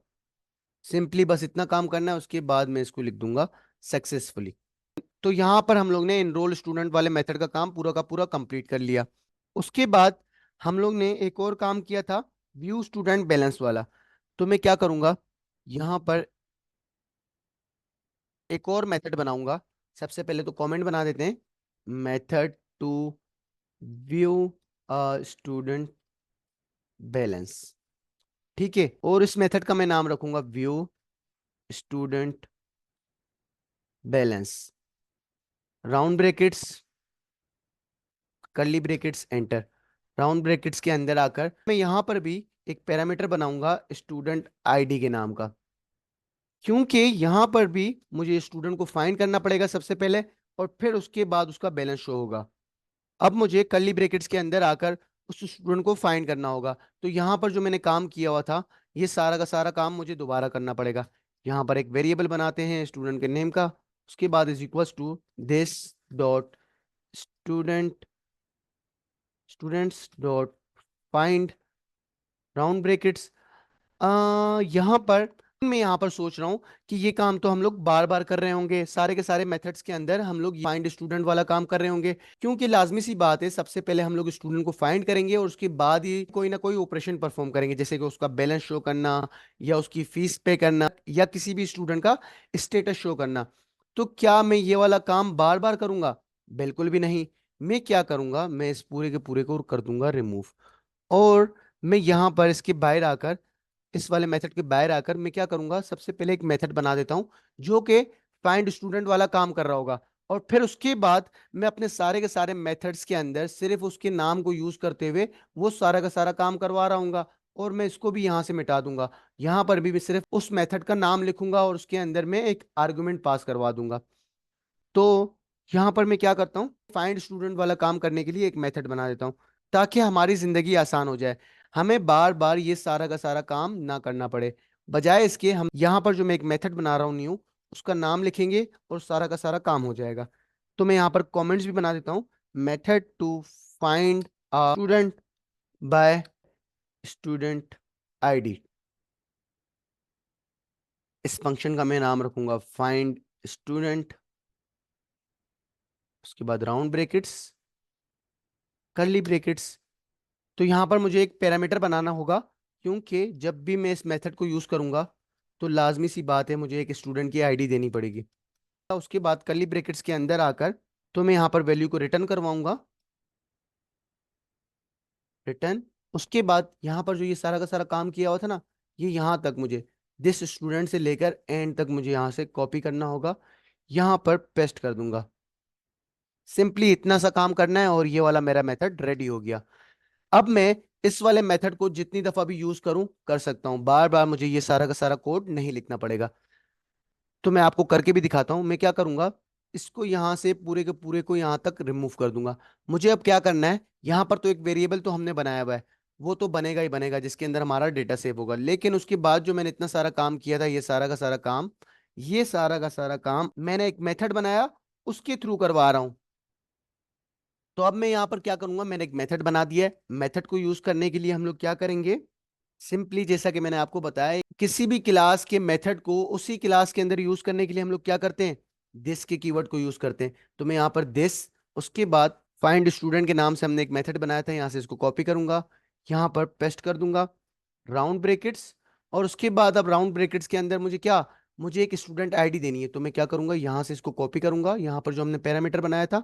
सिंपली बस इतना काम करना है, उसके बाद मैं इसको लिख दूंगा सक्सेसफुली। तो यहाँ पर हम लोग ने इनरोल स्टूडेंट वाले मेथड का काम पूरा का पूरा कंप्लीट कर लिया। उसके बाद हम लोग ने एक और काम किया था, व्यू स्टूडेंट बैलेंस वाला। तो मैं क्या करूंगा, यहाँ पर एक और मेथड बनाऊंगा। सबसे पहले तो कमेंट बना देते हैं, method to view student balance, ठीक है। और इस मेथड का मैं नाम रखूंगा view student balance, round brackets, curly brackets, enter. Round brackets के अंदर आकर मैं यहां पर भी एक पैरामीटर बनाऊंगा स्टूडेंट आईडी के नाम का, क्योंकि यहां पर भी मुझे स्टूडेंट को फाइंड करना पड़ेगा सबसे पहले, और फिर उसके बाद उसका बैलेंस शो होगा। अब मुझे कर्ली ब्रैकेट्स के अंदर आकर उस स्टूडेंट को फाइंड करना होगा। तो यहाँ पर जो मैंने काम किया हुआ था, ये सारा का सारा काम मुझे दोबारा करना पड़ेगा। यहाँ पर एक वेरिएबल बनाते हैं स्टूडेंट के नेम का, उसके बाद is equals to this dot student, students dot find round brackets. यहाँ पर मैं यहाँ पर सोच रहा हूँ कि ये काम तो हम लोग बार बार कर रहे होंगे, सारे के सारे मेथड्स के अंदर हम लोग फाइंड स्टूडेंट वाला काम कर रहे होंगे, क्योंकि लाजमी सी बात है, सबसे पहले हम लोग स्टूडेंट को फाइंड करेंगे और उसके बाद ही कोई ना कोई ऑपरेशन परफॉर्म करेंगे, जैसे कि उसका बैलेंस शो करना, या उसकी फीस पे करना, या किसी भी स्टूडेंट का स्टेटस शो करना। तो क्या मैं ये वाला काम बार बार करूंगा? बिल्कुल भी नहीं। मैं क्या करूंगा, मैं इस पूरे के पूरे को कर दूंगा रिमूव, और मैं यहाँ पर इसके बाहर आकर, इस वाले मेथड के बाहर आकर मैं क्या करूंगा, सबसे पहले एक मेथड बना देता हूं जो कि फाइंड स्टूडेंट वाला काम कर रहा होगा, और फिर उसके बाद मैं अपने सारे के सारे मेथड्स के अंदर सिर्फ उसके नाम को यूज करते हुए वो सारा का सारा काम करवा रहा हूंगा। और मैं इसको भी यहां से मिटा दूंगा, यहां पर भी मैं सिर्फ उस मेथड का नाम लिखूंगा और उसके अंदर मैं एक आर्गुमेंट पास करवा दूंगा। तो यहां पर मैं क्या करता हूँ, फाइंड स्टूडेंट वाला काम करने के लिए एक मेथड बना देता हूँ, ताकि हमारी जिंदगी आसान हो जाए, हमें बार बार ये सारा का सारा काम ना करना पड़े। बजाय इसके हम यहाँ पर जो मैं एक मेथड बना रहा हूँ न्यू, उसका नाम लिखेंगे और सारा का सारा काम हो जाएगा। तो मैं यहाँ पर कमेंट्स भी बना देता हूँ, method to find a student by student ID. इस फंक्शन का मैं नाम रखूंगा फाइंड स्टूडेंट, उसके बाद राउंड ब्रैकेट्स, कर्ली ब्रैकेट्स। तो यहाँ पर मुझे एक पैरामीटर बनाना होगा, क्योंकि जब भी मैं इस मेथड को यूज करूंगा तो लाजमी सी बात है मुझे एक स्टूडेंट की आईडी देनी पड़ेगी। उसके बाद कर्ली ब्रैकेट्स के अंदर आकर तो मैं यहाँ पर वैल्यू को रिटर्न करवाऊंगा, रिटर्न। उसके बाद यहाँ पर जो ये सारा का सारा काम किया हुआ था ना, ये यहाँ तक मुझे दिस स्टूडेंट से लेकर एंड तक मुझे यहाँ से कॉपी करना होगा, यहाँ पर पेस्ट कर दूंगा। सिंपली इतना सा काम करना है और ये वाला मेरा मेथड रेडी हो गया। अब मैं इस वाले मेथड को जितनी दफा भी यूज करूं कर सकता हूं, बार बार मुझे ये सारा का सारा कोड नहीं लिखना पड़ेगा। तो मैं आपको करके भी दिखाता हूं। मैं क्या करूंगा, इसको यहां से पूरे के पूरे को यहां तक रिमूव कर दूंगा। मुझे अब क्या करना है, यहां पर तो एक वेरिएबल तो हमने बनाया हुआ है, वो तो बनेगा ही बनेगा जिसके अंदर हमारा डेटा सेव होगा, लेकिन उसके बाद जो मैंने इतना सारा काम किया था, ये सारा का सारा काम, ये सारा का सारा काम मैंने एक मेथड बनाया उसके थ्रू करवा रहा हूं। तो अब मैं यहाँ पर क्या करूंगा, मैंने एक मेथड बना दिया है। मेथड को यूज करने के लिए हम लोग क्या करेंगे, सिंपली जैसा कि मैंने आपको बताया, किसी भी क्लास के मेथड को उसी क्लास के अंदर यूज करने के लिए हम लोग क्या करते हैं, दिस के कीवर्ड को यूज करते हैं। तो मैं यहाँ पर दिस, उसके बाद फाइंड स्टूडेंट के नाम से हमने एक मेथड बनाया था, यहाँ से इसको कॉपी करूंगा, यहाँ पर पेस्ट कर दूंगा, राउंड ब्रैकेट्स। और उसके बाद अब राउंड ब्रैकेट्स के अंदर मुझे क्या, मुझे एक स्टूडेंट आईडी देनी है, तो मैं क्या करूंगा, यहाँ से इसको कॉपी करूंगा, यहाँ पर जो हमने पैरामीटर बनाया था,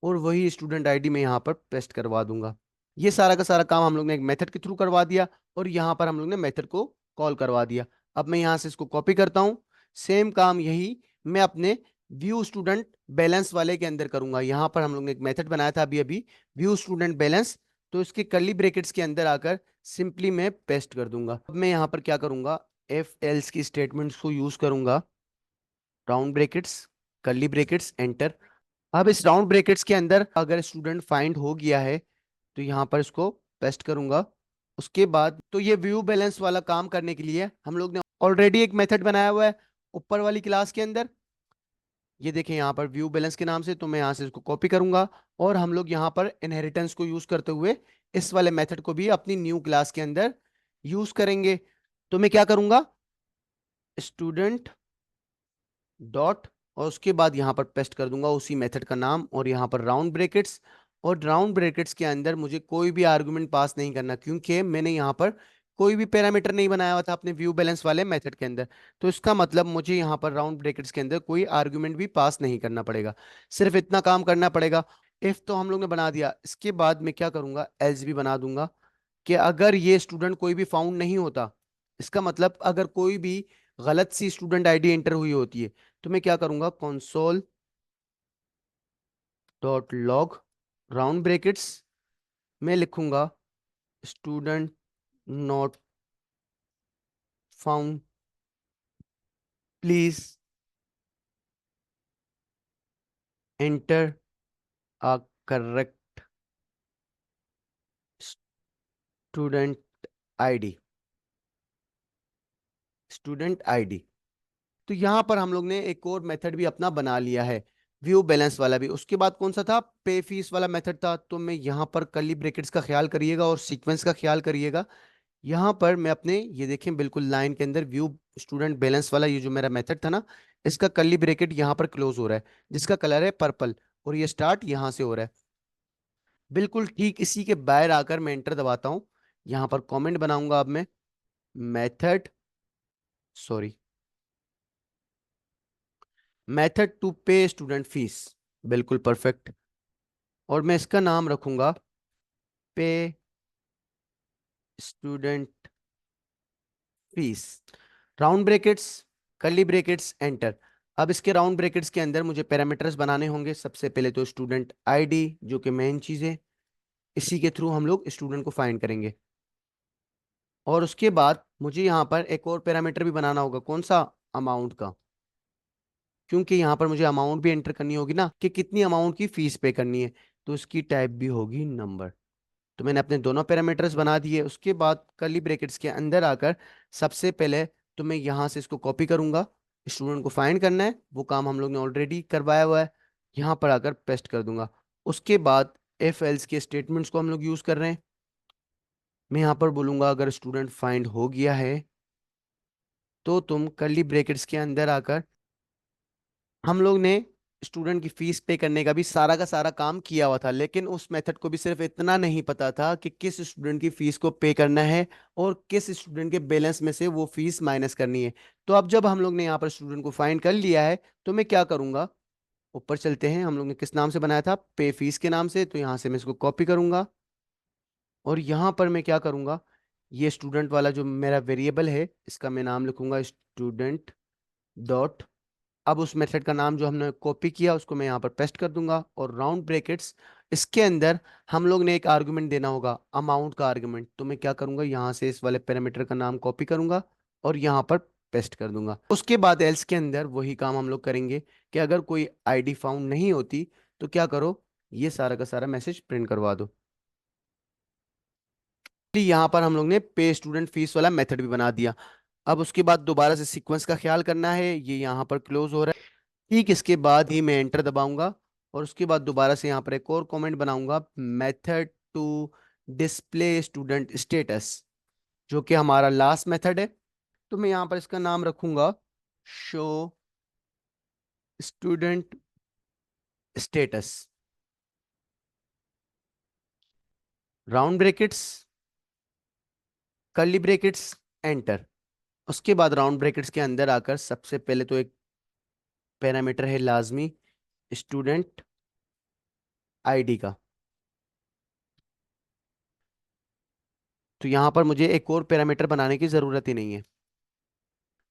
और वही स्टूडेंट आईडी मैं यहाँ पर पेस्ट करवा दूंगा। ये सारा का सारा काम हम लोग ने एक मेथड के थ्रू करवा दिया, और यहाँ पर हम लोग ने मेथड को कॉल करवा दिया। अब मैं यहाँ से इसको कॉपी करता हूँ। सेम काम यही मैं अपने व्यू स्टूडेंट बैलेंस वाले के अंदर करूंगा। यहाँ पर हम लोग ने एक मेथड बनाया था अभी अभी, व्यू स्टूडेंट बैलेंस, तो इसके कर्ली ब्रैकेट्स के अंदर आकर सिंपली मैं पेस्ट कर दूंगा। अब मैं यहाँ पर क्या करूंगा, एफ एल्स की स्टेटमेंट्स को यूज करूंगा, round brackets, curly brackets, enter. अब इस राउंड ब्रैकेट्स के अंदर अगर स्टूडेंट फाइंड हो गया है, तो यहाँ पर इसको पेस्ट करूंगा। उसके बाद तो ये व्यू बैलेंस वाला काम करने के लिए हम लोग ने ऑलरेडी एक मेथड बनाया हुआ है ऊपर वाली क्लास के अंदर। ये देखें यहाँ पर व्यू बैलेंस के नाम से, तो मैं यहाँ से इसको कॉपी करूंगा, और हम लोग यहाँ पर इनहेरिटेंस को यूज करते हुए इस वाले मेथड को भी अपनी न्यू क्लास के अंदर यूज करेंगे। तो मैं क्या करूंगा, स्टूडेंट डॉट, और उसके बाद यहाँ पर पेस्ट कर दूंगा उसी मेथड का नाम, और यहाँ पर राउंड ब्रैकेट्स। और राउंड ब्रैकेट्स के अंदर मुझे कोई भी आर्गुमेंट पास नहीं करना, क्योंकि मैंने यहाँ पर कोई भी पैरामीटर नहीं बनाया हुआ था अपने व्यू बैलेंस वाले मेथड के अंदर। तो इसका मतलब मुझे यहाँ पर राउंड ब्रैकेट्स के अंदर कोई आर्गुमेंट भी पास नहीं करना पड़ेगा, सिर्फ इतना काम करना पड़ेगा। इफ तो हम लोग ने बना दिया, इसके बाद मैं क्या करूंगा, एल्स भी बना दूंगा, कि अगर ये स्टूडेंट कोई भी फाउंड नहीं होता, इसका मतलब अगर कोई भी गलत सी स्टूडेंट आईडी एंटर हुई होती है, तो मैं क्या करूंगा, console dot log round brackets में लिखूंगा student not found, please enter a correct student ID, student ID. तो यहां पर हम लोग ने एक और मेथड भी अपना बना लिया है, व्यू बैलेंस वाला भी। उसके बाद कौन सा था, पे फीस वाला मेथड था। तो मैं यहाँ पर कर्ली ब्रैकेट्स का ख्याल करिएगा और सीक्वेंस का ख्याल करिएगा। यहाँ पर मैं अपने, ये देखें बिल्कुल लाइन के अंदर व्यू स्टूडेंट बैलेंस वाला ये जो मेरा मेथड था ना, इसका कर्ली ब्रैकेट यहाँ पर क्लोज हो रहा है, जिसका कलर है पर्पल, और ये स्टार्ट यहाँ से हो रहा है। बिल्कुल ठीक इसी के बाहर आकर मैं एंटर दबाता हूँ। यहाँ पर कमेंट बनाऊंगा अब मैं, मेथड, सॉरी, मेथड टू पे स्टूडेंट फीस, बिल्कुल परफेक्ट। और मैं इसका नाम रखूंगा पे student fees, round brackets, curly brackets, enter. अब इसके राउंड ब्रैकेट्स के अंदर मुझे पैरामीटर्स बनाने होंगे। सबसे पहले तो स्टूडेंट आईडी, जो कि मेन चीज है, इसी के थ्रू हम लोग स्टूडेंट को फाइंड करेंगे। और उसके बाद मुझे यहाँ पर एक और पैरामीटर भी बनाना होगा, कौन सा, अमाउंट का, क्योंकि यहाँ पर मुझे अमाउंट भी एंटर करनी होगी ना, कि कितनी अमाउंट की फीस पे करनी है। तो इसकी टाइप भी होगी नंबर। तो मैंने अपने दोनों पैरामीटर्स बना दिए। उसके बाद कर्ली ब्रैकेट्स के अंदर आकर सबसे पहले तो मैं यहाँ से इसको कॉपी करूंगा, स्टूडेंट को फाइंड करना है, वो काम हम लोग ने ऑलरेडी करवाया हुआ है, यहाँ पर आकर पेस्ट कर दूंगा। उसके बाद एफ एल्स के स्टेटमेंट्स को हम लोग यूज कर रहे हैं। मैं यहाँ पर बोलूंगा अगर स्टूडेंट फाइंड हो गया है, तो तुम कर्ली ब्रैकेट्स के अंदर आकर, हम लोग ने स्टूडेंट की फीस पे करने का भी सारा का सारा काम किया हुआ था, लेकिन उस मेथड को भी सिर्फ इतना नहीं पता था कि किस स्टूडेंट की फीस को पे करना है और किस स्टूडेंट के बैलेंस में से वो फीस माइनस करनी है। तो अब जब हम लोग ने यहाँ पर स्टूडेंट को फाइंड कर लिया है, तो मैं क्या करूंगा, ऊपर चलते हैं। हम लोग ने किस नाम से बनाया था, पे फीस के नाम से, तो यहाँ से मैं इसको कॉपी करूंगा, और यहाँ पर मैं क्या करूंगा, ये स्टूडेंट वाला जो मेरा वेरिएबल है, इसका मैं नाम लिखूंगा स्टूडेंट डॉट। अब उस मेथड का नाम जो हमने कॉपी किया उसको मैं यहाँ पर पेस्ट कर दूंगा, और राउंड ब्रैकेट्स, इसके अंदर हम लोग ने एक आर्गुमेंट देना होगा, अमाउंट का आर्गुमेंट। तो मैं क्या करूंगा, यहाँ से इस वाले पैरामीटर का नाम कॉपी करूंगा और यहाँ पर पेस्ट कर दूंगा। उसके बाद एल्स के अंदर वही काम हम लोग करेंगे, कि अगर कोई आईडी फाउंड नहीं होती, तो क्या करो, ये सारा का सारा मैसेज प्रिंट करवा दो। यहाँ पर हम लोग ने पे स्टूडेंट फीस वाला मेथड भी बना दिया। अब उसके बाद दोबारा से सीक्वेंस का ख्याल करना है, ये यहाँ पर क्लोज हो रहा है। ठीक इसके बाद ही मैं एंटर दबाऊंगा, और उसके बाद दोबारा से यहाँ पर एक और कमेंट बनाऊंगा, method to display student status, जो कि हमारा लास्ट मेथड है। तो मैं यहाँ पर इसका नाम रखूंगा show student status, round brackets, curly brackets, enter. उसके बाद राउंड ब्रैकेट्स के अंदर आकर सबसे पहले तो एक पैरामीटर है लाजमी, स्टूडेंट आईडी का। तो यहाँ पर मुझे एक और पैरामीटर बनाने की जरूरत ही नहीं है।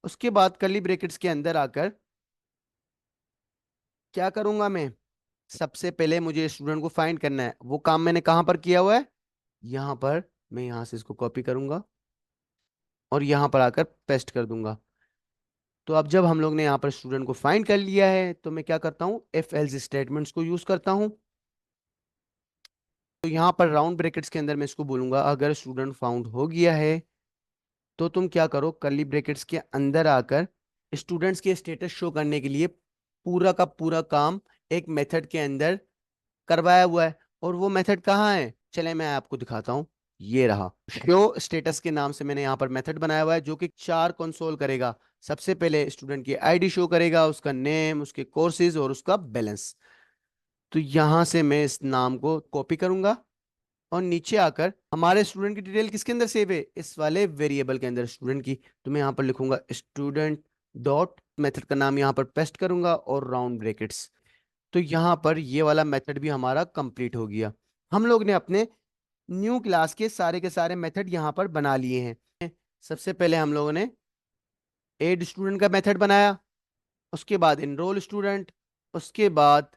उसके बाद कर्ली ब्रैकेट्स के अंदर आकर क्या करूंगा मैं, सबसे पहले मुझे स्टूडेंट को फाइंड करना है। वो काम मैंने कहां पर किया हुआ है, यहाँ पर। मैं यहाँ से इसको कॉपी करूंगा और यहाँ पर आकर पेस्ट कर दूंगा। तो अब जब हम लोग ने यहाँ पर स्टूडेंट को फाइंड कर लिया है, तो मैं क्या करता हूँ, इफ एल्स स्टेटमेंट्स को यूज करता हूँ। तो यहाँ पर राउंड ब्रैकेट्स के अंदर मैं इसको बोलूंगा, अगर स्टूडेंट फाउंड हो गया है तो तुम क्या करो, कर्ली ब्रैकेट्स के अंदर आकर स्टूडेंट्स के स्टेटस शो करने के लिए पूरा का पूरा काम एक मेथड के अंदर करवाया हुआ है। और वो मेथड कहाँ है, चले मैं आपको दिखाता हूँ। ये रहा, शो स्टेटस के नाम से मैंने यहाँ पर मेथड बनाया हुआ है, जो कि 4 कंसोल करेगा। सबसे पहले स्टूडेंट की आईडी शो करेगा, उसका नेम, उसके कोर्सेज और उसका बैलेंस। तो यहां से मैं इस नाम को कॉपी करूंगा और नीचे आकर हमारे स्टूडेंट की डिटेल किसके अंदर सेव है, इस वाले वेरिएबल के अंदर, स्टूडेंट की। तो मैं यहाँ पर लिखूंगा स्टूडेंट डॉट, मेथड का नाम यहाँ पर पेस्ट करूंगा और राउंड ब्रैकेट्स। तो यहाँ पर ये वाला मेथड भी हमारा कंप्लीट हो गया। हम लोग ने अपने न्यू क्लास के सारे मेथड यहाँ पर बना लिए हैं। सबसे पहले हम लोगों ने एड स्टूडेंट का मेथड बनाया, उसके बाद इनरोल स्टूडेंट, उसके बाद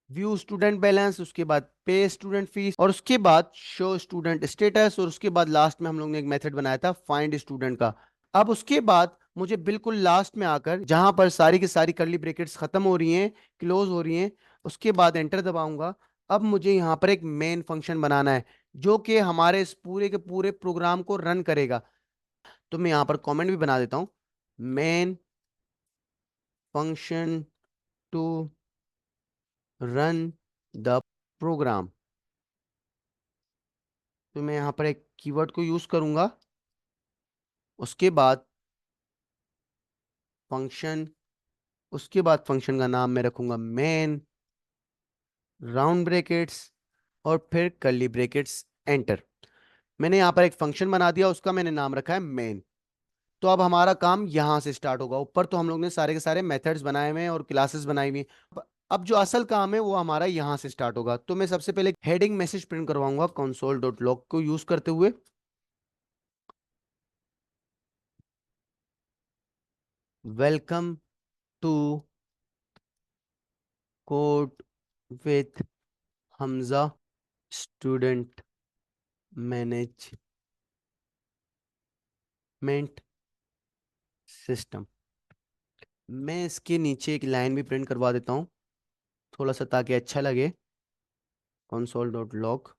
व्यू स्टूडेंट बैलेंस, उसके बाद पे स्टूडेंट फीस, और उसके बाद शो स्टूडेंट स्टेटस, और उसके बाद लास्ट में हम लोग ने एक मेथड बनाया था फाइंड स्टूडेंट का। अब उसके बाद मुझे बिल्कुल लास्ट में आकर, जहां पर सारी की सारी कर्ली ब्रैकेट्स खत्म हो रही हैं, क्लोज हो रही हैं, उसके बाद एंटर दबाऊंगा। अब मुझे यहाँ पर एक मेन फंक्शन बनाना है, जो कि हमारे इस पूरे के पूरे प्रोग्राम को रन करेगा। तो मैं यहाँ पर कमेंट भी बना देता हूँ, main function to run the program. तो मैं यहाँ पर एक कीवर्ड को यूज करूंगा, उसके बाद फंक्शन, उसके बाद फंक्शन का नाम मैं रखूंगा मेन, राउंड ब्रैकेट्स और फिर कर्ली ब्रैकेट्स, एंटर। मैंने यहाँ पर एक फंक्शन बना दिया, उसका मैंने नाम रखा है मेन। तो अब हमारा काम यहाँ से स्टार्ट होगा। ऊपर तो हम लोग ने सारे के सारे मेथड्स बनाए हुए हैं और क्लासेस बनाई हुई हैं। अब जो असल काम है वो हमारा यहाँ से स्टार्ट होगा। तो मैं सबसे पहले हेडिंग मैसेज प्रिंट करवाऊंगा कंसोल डॉट लॉग को यूज करते हुए। Welcome to code with Hamza, student management system. मैं इसके नीचे एक लाइन भी प्रिंट करवा देता हूँ, थोड़ा सा ताकि अच्छा लगे। Console dot log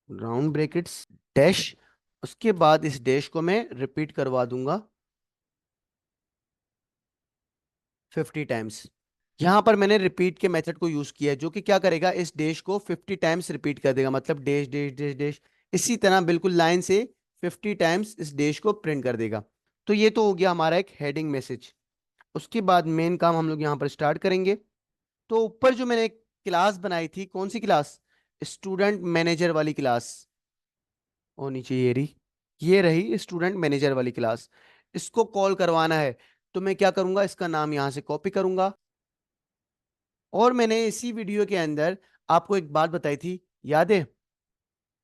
round brackets dash, उसके बाद इस डैश को मैं रिपीट करवा दूंगा 50 टाइम्स। यहां पर मैंने रिपीट के मेथड को यूज किया है, जो कि क्या करेगा, इस डैश को 50 टाइम्स रिपीट कर देगा, मतलब डैश डैश डैश डैश, इसी तरह बिल्कुल लाइन से 50 टाइम्स इस डैश को प्रिंट कर देगा। तो ये तो हो गया हमारा एक हेडिंग मैसेज। उसके बाद मेन काम हम लोग यहाँ पर स्टार्ट करेंगे। तो ऊपर जो मैंने एक क्लास बनाई थी, कौन सी क्लास, स्टूडेंट मैनेजर वाली क्लास, और नीचे ये रही स्टूडेंट मैनेजर वाली क्लास। इसको कॉल करवाना है, तो मैं क्या करूंगा, इसका नाम यहां से कॉपी करूंगा। और मैंने इसी वीडियो के अंदर आपको एक बात बताई थी, याद है,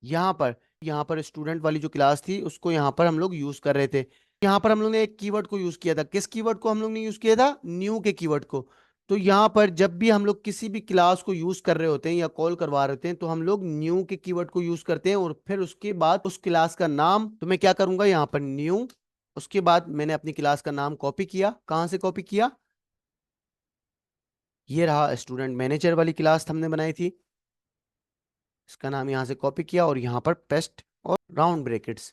यहाँ पर यहाँ पर स्टूडेंट वाली जो क्लास थी उसको यहाँ पर हम लोग यूज कर रहे थे। यहाँ पर हम लोग ने एक कीवर्ड को यूज किया था। किस कीवर्ड को हम लोग ने यूज किया था, न्यू के कीवर्ड को। तो यहाँ पर जब भी हम लोग किसी भी क्लास को यूज कर रहे होते हैं या कॉल करवा रहे होते हैं, तो हम लोग न्यू के कीवर्ड को यूज करते हैं, और फिर उसके बाद उस क्लास का नाम, तो मैं क्या करूंगा यहाँ पर न्यू, उसके बाद मैंने अपनी क्लास का नाम कॉपी किया। कहाँ से कॉपी किया, ये रहा स्टूडेंट मैनेजर वाली क्लास हमने बनाई थी, इसका नाम यहाँ से कॉपी किया और यहाँ पर पेस्ट और राउंड ब्रैकेट्स।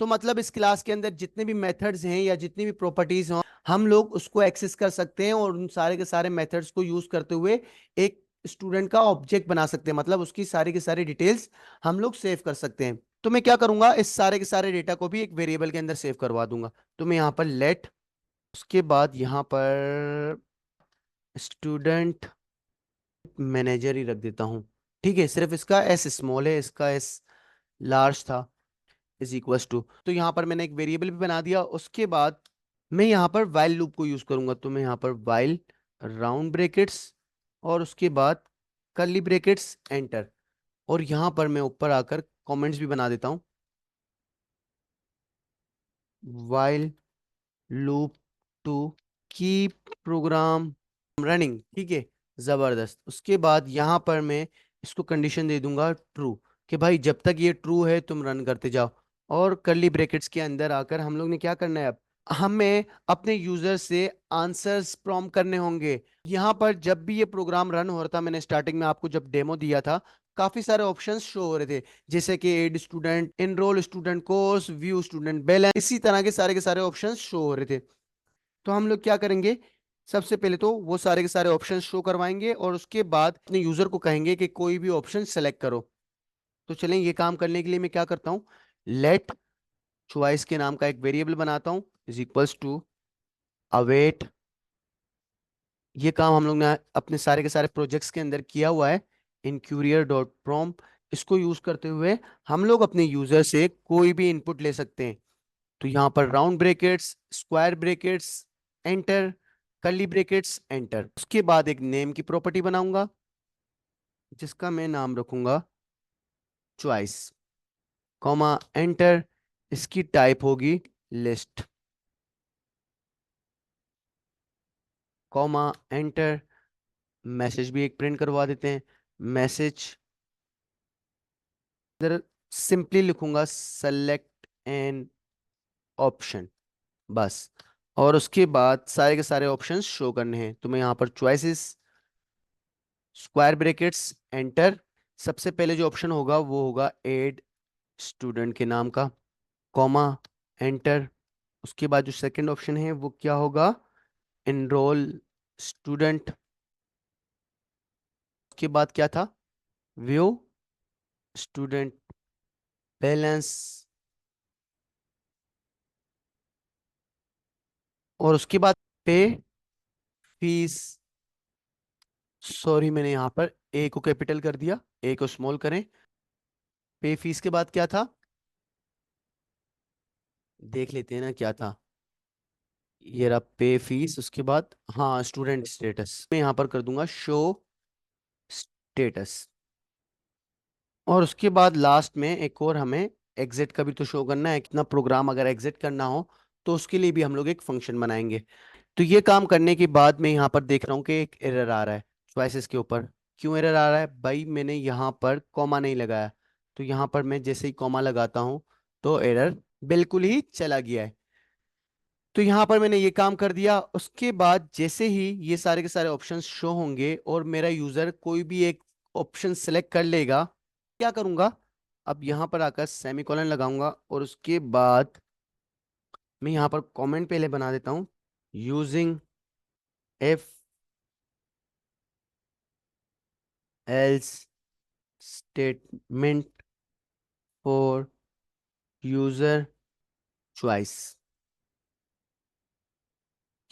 तो मतलब इस क्लास के अंदर जितने भी मेथड्स हैं या जितनी भी प्रॉपर्टीज हों, हम लोग उसको एक्सेस कर सकते हैं, और उन सारे के सारे मेथड्स को यूज करते हुए एक स्टूडेंट का ऑब्जेक्ट बना सकते हैं, मतलब उसकी सारी की सारी डिटेल्स हम लोग सेव कर सकते हैं। तो मैं क्या करूंगा, इस सारे के सारे डेटा को भी एक वेरिएबल के अंदर सेव करवा दूंगा। तो मैं यहाँ पर लेट, उसके बाद यहाँ पर स्टूडेंट मैनेजर ही रख देता हूँ। ठीक है, सिर्फ इसका एस स्मॉल है, इसका एस लार्ज था। इज इक्वल्स टू, तो यहाँ पर मैंने एक वेरिएबल भी बना दिया। उसके बाद मैं यहाँ पर वाइल लूप को यूज करूंगा, तो मैं यहाँ पर वाइल राउंड ब्रेकेट्स और उसके बाद कर्ली ब्रेकेट्स एंटर, और यहाँ पर मैं ऊपर आकर कमेंट्स भी बना देता हूँ, while loop to keep program running. ठीक है, जबरदस्त। उसके बाद यहाँ पर मैं इसको कंडीशन दे दूंगा ट्रू, कि भाई जब तक ये ट्रू है तुम रन करते जाओ। और कर्ली ब्रैकेट्स के अंदर आकर हम लोग ने क्या करना है, अब हमें अपने यूजर से आंसर्स प्रॉम्प्ट करने होंगे। यहाँ पर जब भी ये प्रोग्राम रन हो रहा था, मैंने स्टार्टिंग में आपको जब डेमो दिया था, काफी सारे ऑप्शंस शो हो रहे थे, जैसे कि add student, enroll student course, view student balance, इसी तरह के सारे ऑप्शंस शो हो रहे थे। तो हम लोग क्या करेंगे, सबसे पहले तो वो सारे के सारे ऑप्शन शो करवाएंगे और उसके बाद अपने यूजर को कहेंगे कि कोई भी ऑप्शन सेलेक्ट करो। तो चलें, ये काम करने के लिए मैं क्या करता हूँ, लेट चॉइस के नाम का एक वेरिएबल बनाता हूँ, इज इक्वल्स टू अवेट। ये काम हम लोग ने अपने सारे के सारे प्रोजेक्ट्स के अंदर किया हुआ है, इन क्यूरियर डॉट प्रोम। इसको यूज करते हुए हम लोग अपने यूजर से कोई भी इनपुट ले सकते हैं। तो यहाँ पर round brackets, square brackets, enter, curly brackets enter. उसके बाद एक नेम की प्रॉपर्टी बनाऊंगा जिसका मैं नाम रखूंगा चॉइस, कॉमा एंटर। इसकी टाइप होगी लिस्ट, कॉमा एंटर। मैसेज भी एक प्रिंट करवा देते हैं, मैसेज, इधर सिंपली लिखूंगा सेलेक्ट एन ऑप्शन, बस। और उसके बाद सारे के सारे ऑप्शंस शो करने हैं, तो मैं यहाँ पर चॉइसेस, स्क्वायर ब्रैकेट्स एंटर। सबसे पहले जो ऑप्शन होगा वो होगा एड स्टूडेंट के नाम का, कॉमा एंटर। उसके बाद जो सेकंड ऑप्शन है वो क्या होगा, एनरोल स्टूडेंट। उसके बाद क्या था, व्यू स्टूडेंट बैलेंस। और उसके बाद पे फीस, सॉरी मैंने यहाँ पर ए को कैपिटल कर दिया, ए को स्मॉल करें। पे फीस के बाद क्या था, देख लेते हैं ना क्या था, ये रहा पे फीस। उसके बाद हाँ, स्टूडेंट स्टेटस मैं यहाँ पर कर दूंगा शो स्टेटस। और उसके बाद लास्ट में एक और हमें एग्जिट का भी तो शो करना है, कितना प्रोग्राम अगर एग्जिट करना हो तो उसके लिए भी हम लोग एक फंक्शन बनाएंगे। तो ये काम करने के बाद मैं यहाँ पर देख रहा हूँ कि एक एरर आ रहा है चॉइसेस के ऊपर। क्यों एरर आ रहा है भाई, मैंने यहाँ पर कॉमा नहीं लगाया। तो यहाँ पर मैं जैसे ही कॉमा लगाता हूँ तो एरर बिल्कुल ही चला गया है। तो यहाँ पर मैंने ये काम कर दिया। उसके बाद जैसे ही ये सारे के सारे ऑप्शंस शो होंगे और मेरा यूजर कोई भी एक ऑप्शन सेलेक्ट कर लेगा, क्या करूंगा, अब यहाँ पर आकर सेमीकोलन लगाऊंगा और उसके बाद मैं यहाँ पर कमेंट पहले बना देता हूँ, using if else statement for user choice.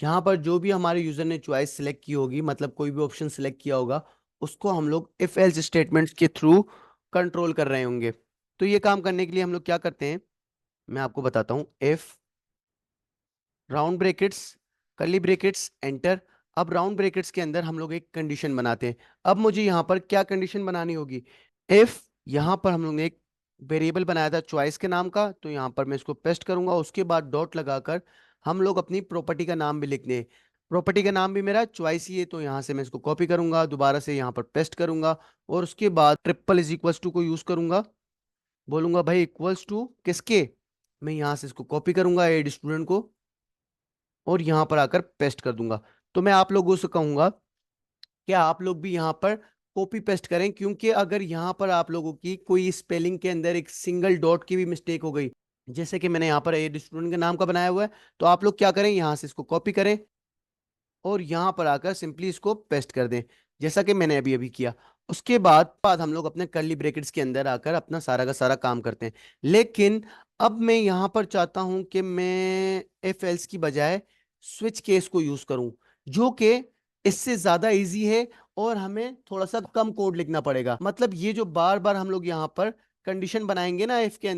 यहाँ पर जो भी हमारे यूजर ने चॉइस सिलेक्ट की होगी, मतलब कोई भी ऑप्शन सिलेक्ट किया होगा, उसको हम लोग इफ एल्स स्टेटमेंट्स के थ्रू कंट्रोल कर रहे होंगे। तो ये काम करने के लिए हम लोग क्या करते हैं, मैं आपको बताता हूँ। If round brackets, curly brackets enter. अब राउंड ब्रैकेट्स के अंदर हम लोग एक कंडीशन बनाते हैं। अब मुझे यहाँ पर क्या कंडीशन बनानी होगी, इफ यहाँ पर हम लोग ने एक वेरिएबल बनाया था चॉइस के नाम का, तो यहाँ पर मैं इसको पेस्ट करूंगा। उसके बाद डॉट लगाकर हम लोग अपनी प्रॉपर्टी का नाम भी लिख दें। प्रॉपर्टी का नाम भी मेरा चॉइस ही है, तो यहाँ से मैं इसको कॉपी करूंगा, दोबारा से यहाँ पर पेस्ट करूंगा और उसके बाद ट्रिपल इज इक्वल्स टू को यूज करूंगा। बोलूंगा भाई इक्वल्स टू किसके, मैं यहाँ से इसको कॉपी करूंगा एड स्टूडेंट को और यहाँ पर आकर पेस्ट कर दूंगा। तो मैं आप लोगों से कहूंगा कि आप लोग भी यहाँ पर कॉपी पेस्ट करें, क्योंकि अगर यहाँ पर आप लोगों की कोई स्पेलिंग के अंदर एक सिंगल डॉट की भी मिस्टेक हो गई, जैसे कि मैंने यहाँ पर एड स्टूडेंट के नाम का बनाया हुआ है, तो आप लोग क्या करें, यहाँ से इसको कॉपी करें और यहाँ पर आकर सिंपली इसको पेस्ट कर दें, जैसा कि मैंने अभी अभी किया। उसके बाद हम लोग अपने कर्ली ब्रैकेट्स के अंदर आकर अपना सारा का सारा काम करते हैं। लेकिन अब मैं यहाँ पर चाहता हूं कि मैं इफ एल्स की बजाय स्विच केस को यूज करूं, जो कि इससे ज्यादा इजी है और हमें थोड़ा सा कम कोड लिखना पड़ेगा। मतलब ये जो बार बार हम लोग यहाँ पर कंडीशन बनाएंगे ना इफ के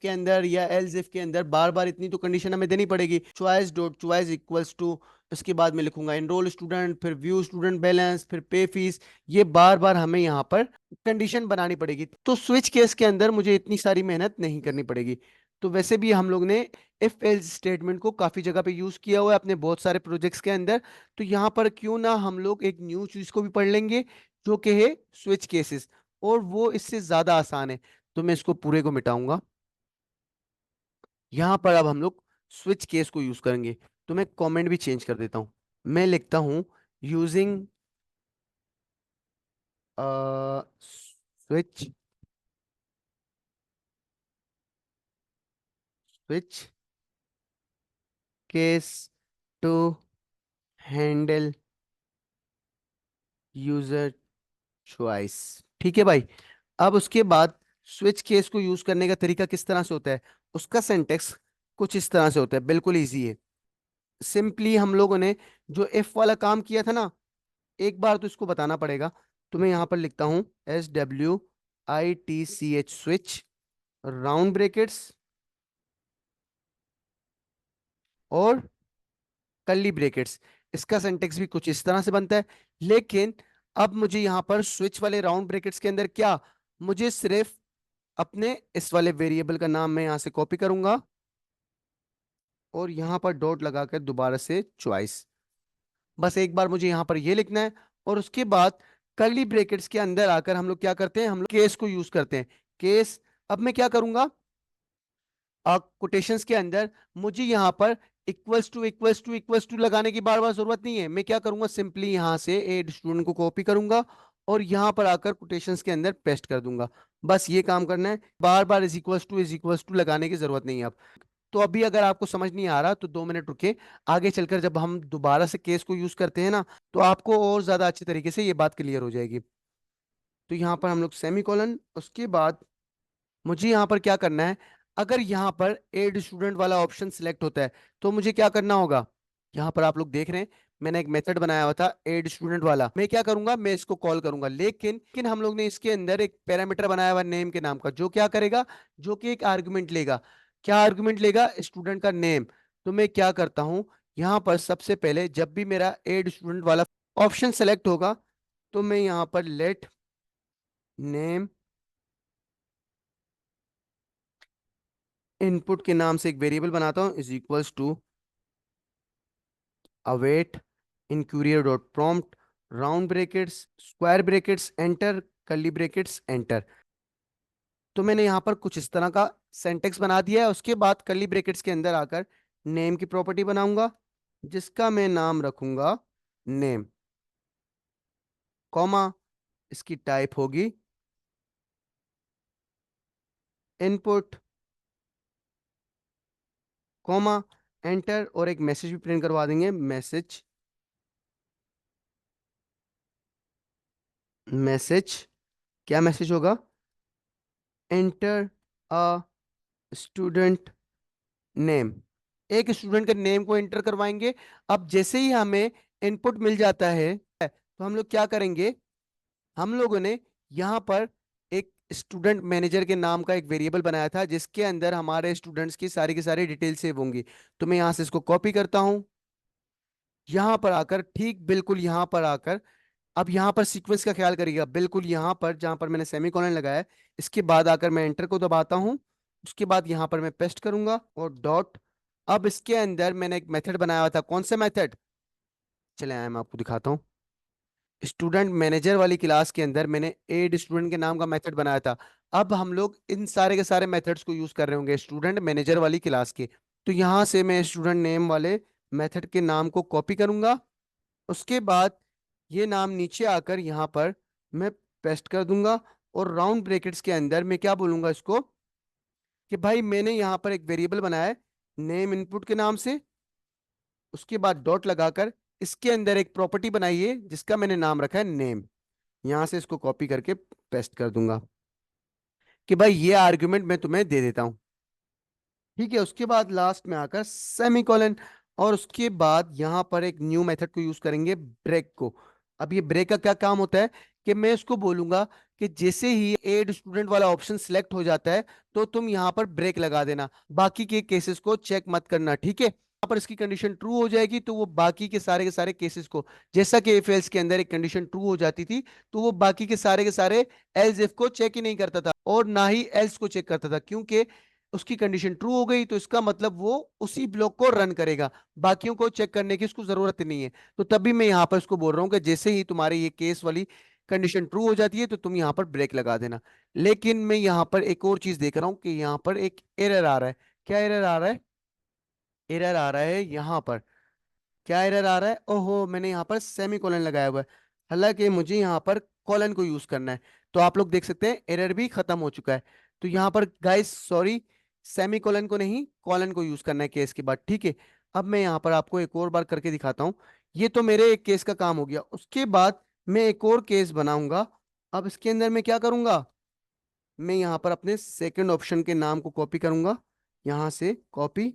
अंदर या एल्स इफ के अंदर, बार बार इतनी तो कंडीशन हमें देनी पड़ेगी। Choice dot choice equals to, इसके बाद मैं लिखूंगा एनरोल स्टूडेंट, फिर व्यू स्टूडेंट बैलेंस, फिर पे फीस। ये बार बार हमें यहाँ पर कंडीशन बनानी पड़ेगी, तो स्विच केस के अंदर मुझे इतनी सारी मेहनत नहीं करनी पड़ेगी। तो वैसे भी हम लोग ने इफ एल्स स्टेटमेंट को काफी जगह पे यूज किया हुआ है अपने बहुत सारे प्रोजेक्ट्स के अंदर। तो यहाँ पर क्यों ना हम लोग एक न्यू चीज को भी पढ़ लेंगे, जो कि है स्विच केसेस, और वो इससे ज्यादा आसान है। तो मैं इसको पूरे को मिटाऊंगा। यहाँ पर अब हम लोग स्विच केस को यूज करेंगे। तो मैं कमेंट भी चेंज कर देता हूं। मैं लिखता हूं using switch switch case to handle user choice. ठीक है भाई। अब उसके बाद स्विच केस को यूज करने का तरीका किस तरह से होता है, उसका सिंटेक्स कुछ इस तरह से होता है, बिल्कुल इजी है। सिंपली हम लोगों ने जो इफ वाला काम किया था ना, एक बार तो इसको बताना पड़ेगा। तो मैं यहां पर लिखता हूं SWITCH स्विच, राउंड ब्रेकेट्स और कर्ली ब्रेकेट्स। इसका सिंटेक्स भी कुछ इस तरह से बनता है। लेकिन अब मुझे यहां पर स्विच वाले राउंड ब्रेकेट्स के अंदर क्या, मुझे सिर्फ अपने इस वाले वेरिएबल का नाम मैं यहां से कॉपी करूंगा और यहां पर डॉट लगाकर दोबारा से चॉइस। बस एक बार मुझे यहां पर ये लिखना है। और उसके बाद कर्ली ब्रैकेट्स के अंदर आकर हम लोग क्या करते हैं, हम लोग केस को यूज करते हैं। केस, अब मैं क्या करूंगा, कोटेशंस के अंदर मुझे यहां पर इक्वल्स टू लगाने की बार बार जरूरत नहीं है। मैं क्या करूंगा, सिंपली यहां से ए स्टूडेंट को कॉपी करूंगा और यहां पर आकर कोटेशंस के अंदर पेस्ट कर दूंगा। बस ये काम करना है, बार बार इज इक्वल्स टू लगाने की जरूरत नहीं है अब। तो अभी अगर आपको समझ नहीं आ रहा तो 2 मिनट रुके, आगे चलकर जब हम दोबारा से केस को यूज करते हैं ना, तो आपको और ज्यादा अच्छे तरीके से ये बात क्लियर हो जाएगी। तो यहाँ पर हम लोग सेमी कॉलन, उसके बाद मुझे यहाँ पर क्या करना है, अगर यहाँ पर एड स्टूडेंट वाला ऑप्शन सिलेक्ट होता है तो मुझे क्या करना होगा। यहाँ पर आप लोग देख रहे हैं मैंने एक मेथड बनाया हुआ था एड स्टूडेंट वाला, मैं क्या करूंगा, मैं इसको कॉल करूंगा। लेकिन हम लोग ने इसके अंदर एक पैरामीटर बनाया हुआ नेम के नाम का, जो क्या करेगा, जो कि एक आर्गुमेंट लेगा। क्या आर्गुमेंट लेगा, स्टूडेंट का नेम। तो मैं क्या करता हूं, यहाँ पर सबसे पहले जब भी मेरा एड स्टूडेंट वाला ऑप्शन सेलेक्ट होगा, तो मैं यहाँ पर लेट नेम इनपुट के नाम से एक वेरिएबल बनाता हूं, is equals to await inquirer dot prompt, round brackets, square brackets, enter, curly brackets, enter. तो मैंने यहां पर कुछ इस तरह का सेंटेक्स बना दिया है। उसके बाद कर्ली ब्रेकेट्स के अंदर आकर नेम की प्रॉपर्टी बनाऊंगा, जिसका मैं नाम रखूंगा नेम, कॉमा, इसकी टाइप होगी इनपुट, कॉमा, एंटर, और एक मैसेज भी प्रिंट करवा देंगे, मैसेज, मैसेज, क्या मैसेज होगा, एंटर अ स्टूडेंट नेम। एक स्टूडेंट के नेम को एंटर करवाएंगे। अब जैसे ही हमें इनपुट मिल जाता है तो हम लोग क्या करेंगे, हम लोगों ने यहाँ पर एक स्टूडेंट मैनेजर के नाम का एक वेरिएबल बनाया था, जिसके अंदर हमारे स्टूडेंट्स की सारी डिटेल सेव होंगी। तो मैं यहाँ से इसको कॉपी करता हूँ, यहाँ पर आकर ठीक बिल्कुल यहाँ पर आकर, अब यहाँ पर सीक्वेंस का ख्याल करिएगा, बिल्कुल यहाँ पर जहां पर मैंने सेमीकोलन लगाया है, इसके बाद आकर मैं एंटर को दबाता हूँ। उसके बाद यहाँ पर मैं पेस्ट करूंगा और डॉट। अब इसके अंदर मैंने एक मेथड बनाया हुआ था, कौन सा मेथड, चले आए मैं आपको दिखाता हूँ। स्टूडेंट मैनेजर वाली क्लास के अंदर मैंने एड स्टूडेंट के नाम का मेथड बनाया था। अब हम लोग इन सारे के सारे मेथड्स को यूज कर रहे होंगे स्टूडेंट मैनेजर वाली क्लास के। तो यहाँ से मैं स्टूडेंट नेम वाले मेथड के नाम को कॉपी करूंगा। उसके बाद ये नाम नीचे आकर यहाँ पर मैं पेस्ट कर दूंगा और राउंड ब्रैकेट्स के अंदर मैं क्या बोलूंगा इसको, कि भाई मैंने यहाँ पर एक वेरिएबल बनाया है नेम इनपुट के नाम से। उसके बाद डॉट लगाकर इसके अंदर एक प्रॉपर्टी बनाई है जिसका मैंने नाम रखा है नेम। यहां से इसको कॉपी करके पेस्ट कर दूंगा कि भाई ये आर्ग्यूमेंट मैं तुम्हें दे देता हूं। ठीक है। उसके बाद लास्ट में आकर सेमीकोलन, और उसके बाद यहां पर एक न्यू मेथड को यूज करेंगे, ब्रेक को। अब ये ब्रेक का क्या काम होता है कि मैं इसको बोलूंगा कि जैसे ही एड स्टूडेंट वाला ऑप्शन सिलेक्ट हो जाता है तो तुम यहाँ पर ब्रेक लगा देना, बाकी के केसेस को चेक मत करना, ठीक है। यहाँ पर इसकी कंडीशन ट्रू हो जाएगी तो वो बाकी के सारे केसेस को, जैसा कि इफ एल्स के अंदर एक कंडीशन ट्रू हो जाती थी तो वो बाकी के सारे एल्स इफ को चेक ही नहीं करता था और ना ही एल्स को चेक करता था, क्योंकि उसकी कंडीशन ट्रू हो गई तो इसका मतलब वो उसी ब्लॉक को रन करेगा, बाकियों को चेक करने की उसको जरूरत नहीं है। तो तभी मैं यहाँ पर उसको बोल रहा हूँ कि जैसे ही तुम्हारे ये केस वाली कंडीशन ट्रू हो जाती है तो तुम यहाँ पर ब्रेक लगा देना। लेकिन मैं यहाँ पर एक और चीज देख रहा हूँ कि यहाँ पर एक एरर आ रहा है। क्या एरर आ रहा है? एरर आ रहा है यहाँ पर। क्या एरर आ रहा है? ओहो, मैंने यहाँ पर सेमी कॉलन लगाया हुआ है, हालांकि मुझे यहाँ पर कॉलन को यूज करना है। तो आप लोग देख सकते हैं एरर भी खत्म हो चुका है। तो यहाँ पर गाइस सॉरी, सेमी कॉलन को नहीं कॉलन को यूज करना है केस के बाद, ठीक है। अब मैं यहाँ पर आपको एक और बार करके दिखाता हूँ। ये तो मेरे एक केस का काम हो गया, उसके बाद मैं एक और केस बनाऊंगा। अब इसके अंदर मैं क्या करूंगा, मैं यहाँ पर अपने सेकंड ऑप्शन के नाम को कॉपी करूंगा, यहाँ से कॉपी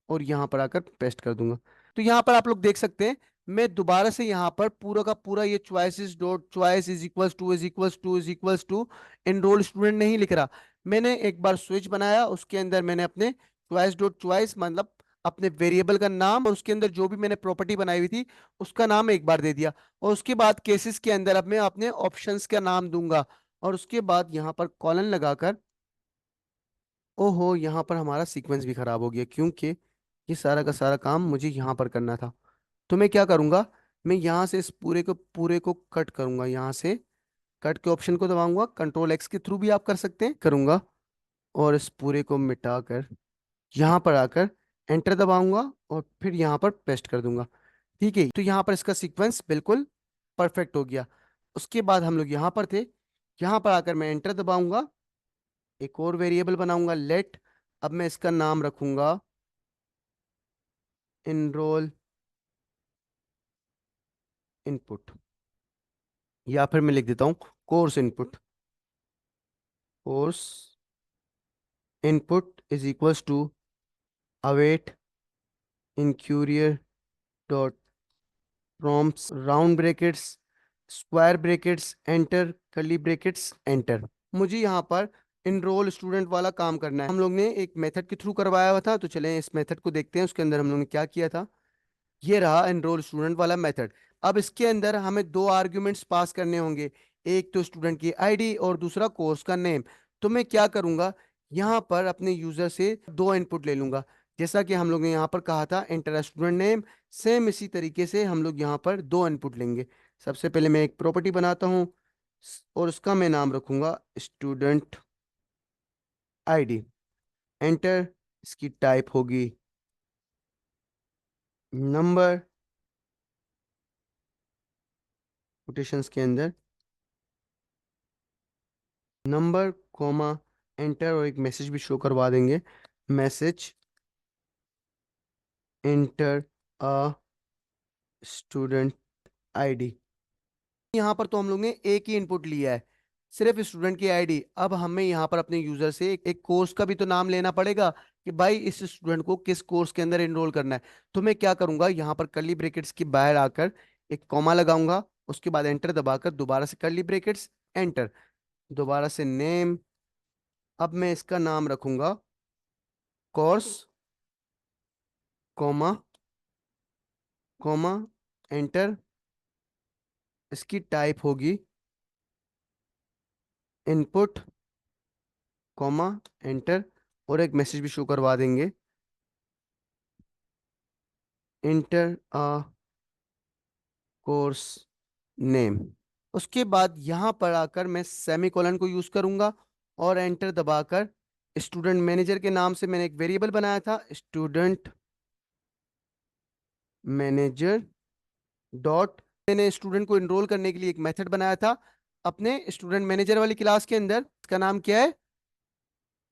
और यहाँ पर आकर पेस्ट कर दूंगा। तो यहाँ पर आप लोग देख सकते हैं मैं दोबारा से यहाँ पर पूरा का पूरा ये choices dot choice is equals to enroll student नहीं लिख रहा। मैंने एक बार स्विच बनाया, उसके अंदर मैंने अपने चॉइस डॉट चॉइस मतलब अपने वेरिएबल का नाम और उसके अंदर जो भी मैंने प्रॉपर्टी बनाई हुई थी उसका नाम एक बार दे दिया, और उसके बाद केसेस के अंदर अब मैं अपने ऑप्शंस का नाम दूंगा और उसके बाद यहाँ पर कॉलन लगाकर, ओहो यहाँ पर हमारा सीक्वेंस भी खराब हो गया क्योंकि ये सारा का सारा काम मुझे यहाँ पर करना था। तो मैं क्या करूँगा, मैं यहाँ से इस पूरे को कट करूँगा, यहाँ से कट के ऑप्शन को दबाऊंगा, कंट्रोल एक्स के थ्रू भी आप कर सकते हैं, करूँगा और इस पूरे को मिटाकर यहाँ पर आकर एंटर दबाऊंगा और फिर यहाँ पर पेस्ट कर दूंगा, ठीक है। तो यहाँ पर इसका सीक्वेंस बिल्कुल परफेक्ट हो गया। उसके बाद हम लोग यहाँ पर थे, यहाँ पर आकर मैं एंटर दबाऊंगा, एक और वेरिएबल बनाऊंगा लेट। अब मैं इसका नाम रखूंगा इनरोल इनपुट, या फिर मैं लिख देता हूँ course input. Course input is equals to await inquirer dot prompts round brackets square brackets enter curly brackets enter. मुझे यहाँ पर इनरोल स्टूडेंट वाला काम करना है। हम लोग ने एक मेथड के थ्रू करवाया हुआ था, तो चलें इस मेथड को देखते हैं उसके अंदर हम लोग ने क्या किया था। ये रहा एनरोल स्टूडेंट वाला मेथड। अब इसके अंदर हमें दो आर्ग्यूमेंट्स पास करने होंगे, एक तो स्टूडेंट की आईडी और दूसरा कोर्स का नेम। तो मैं क्या करूंगा, यहाँ पर अपने यूजर से दो इनपुट ले लूंगा, जैसा कि हम लोग ने यहाँ पर कहा था एंटर स्टूडेंट नेम, सेम इसी तरीके से हम लोग यहाँ पर दो इनपुट लेंगे। सबसे पहले मैं एक प्रॉपर्टी बनाता हूँ और उसका मैं नाम रखूंगा स्टूडेंट आईडी, एंटर। इसकी टाइप होगी नंबर, कोटेशंस के अंदर नंबर कॉमा एंटर, और एक मैसेज भी शो करवा देंगे, message enter a student ID. यहाँ पर तो हम लोग ने एक ही इनपुट लिया है, सिर्फ स्टूडेंट की आईडी। अब हमें यहाँ पर अपने यूजर से एक कोर्स का भी तो नाम लेना पड़ेगा कि भाई इस स्टूडेंट को किस कोर्स के अंदर एनरोल करना है। तो मैं क्या करूंगा, यहाँ पर कर्ली ब्रैकेट्स के बाहर आकर एक कॉमा लगाऊंगा, उसके बाद एंटर दबाकर दोबारा से कर्ली ब्रैकेट्स एंटर, दोबारा से नेम। अब मैं इसका नाम रखूंगा कोर्स कॉमा कॉमा एंटर। इसकी टाइप होगी इनपुट कॉमा एंटर, और एक मैसेज भी शो करवा देंगे इंटर अ कोर्स नेम। उसके बाद यहाँ पर आकर मैं सेमीकोलन को यूज करूंगा और एंटर दबाकर स्टूडेंट मैनेजर के नाम से मैंने एक वेरिएबल बनाया था स्टूडेंट मैनेजर डॉट, मैंने स्टूडेंट को एनरोल करने के लिए एक मेथड बनाया था अपने स्टूडेंट मैनेजर वाली क्लास के अंदर। इसका नाम क्या है,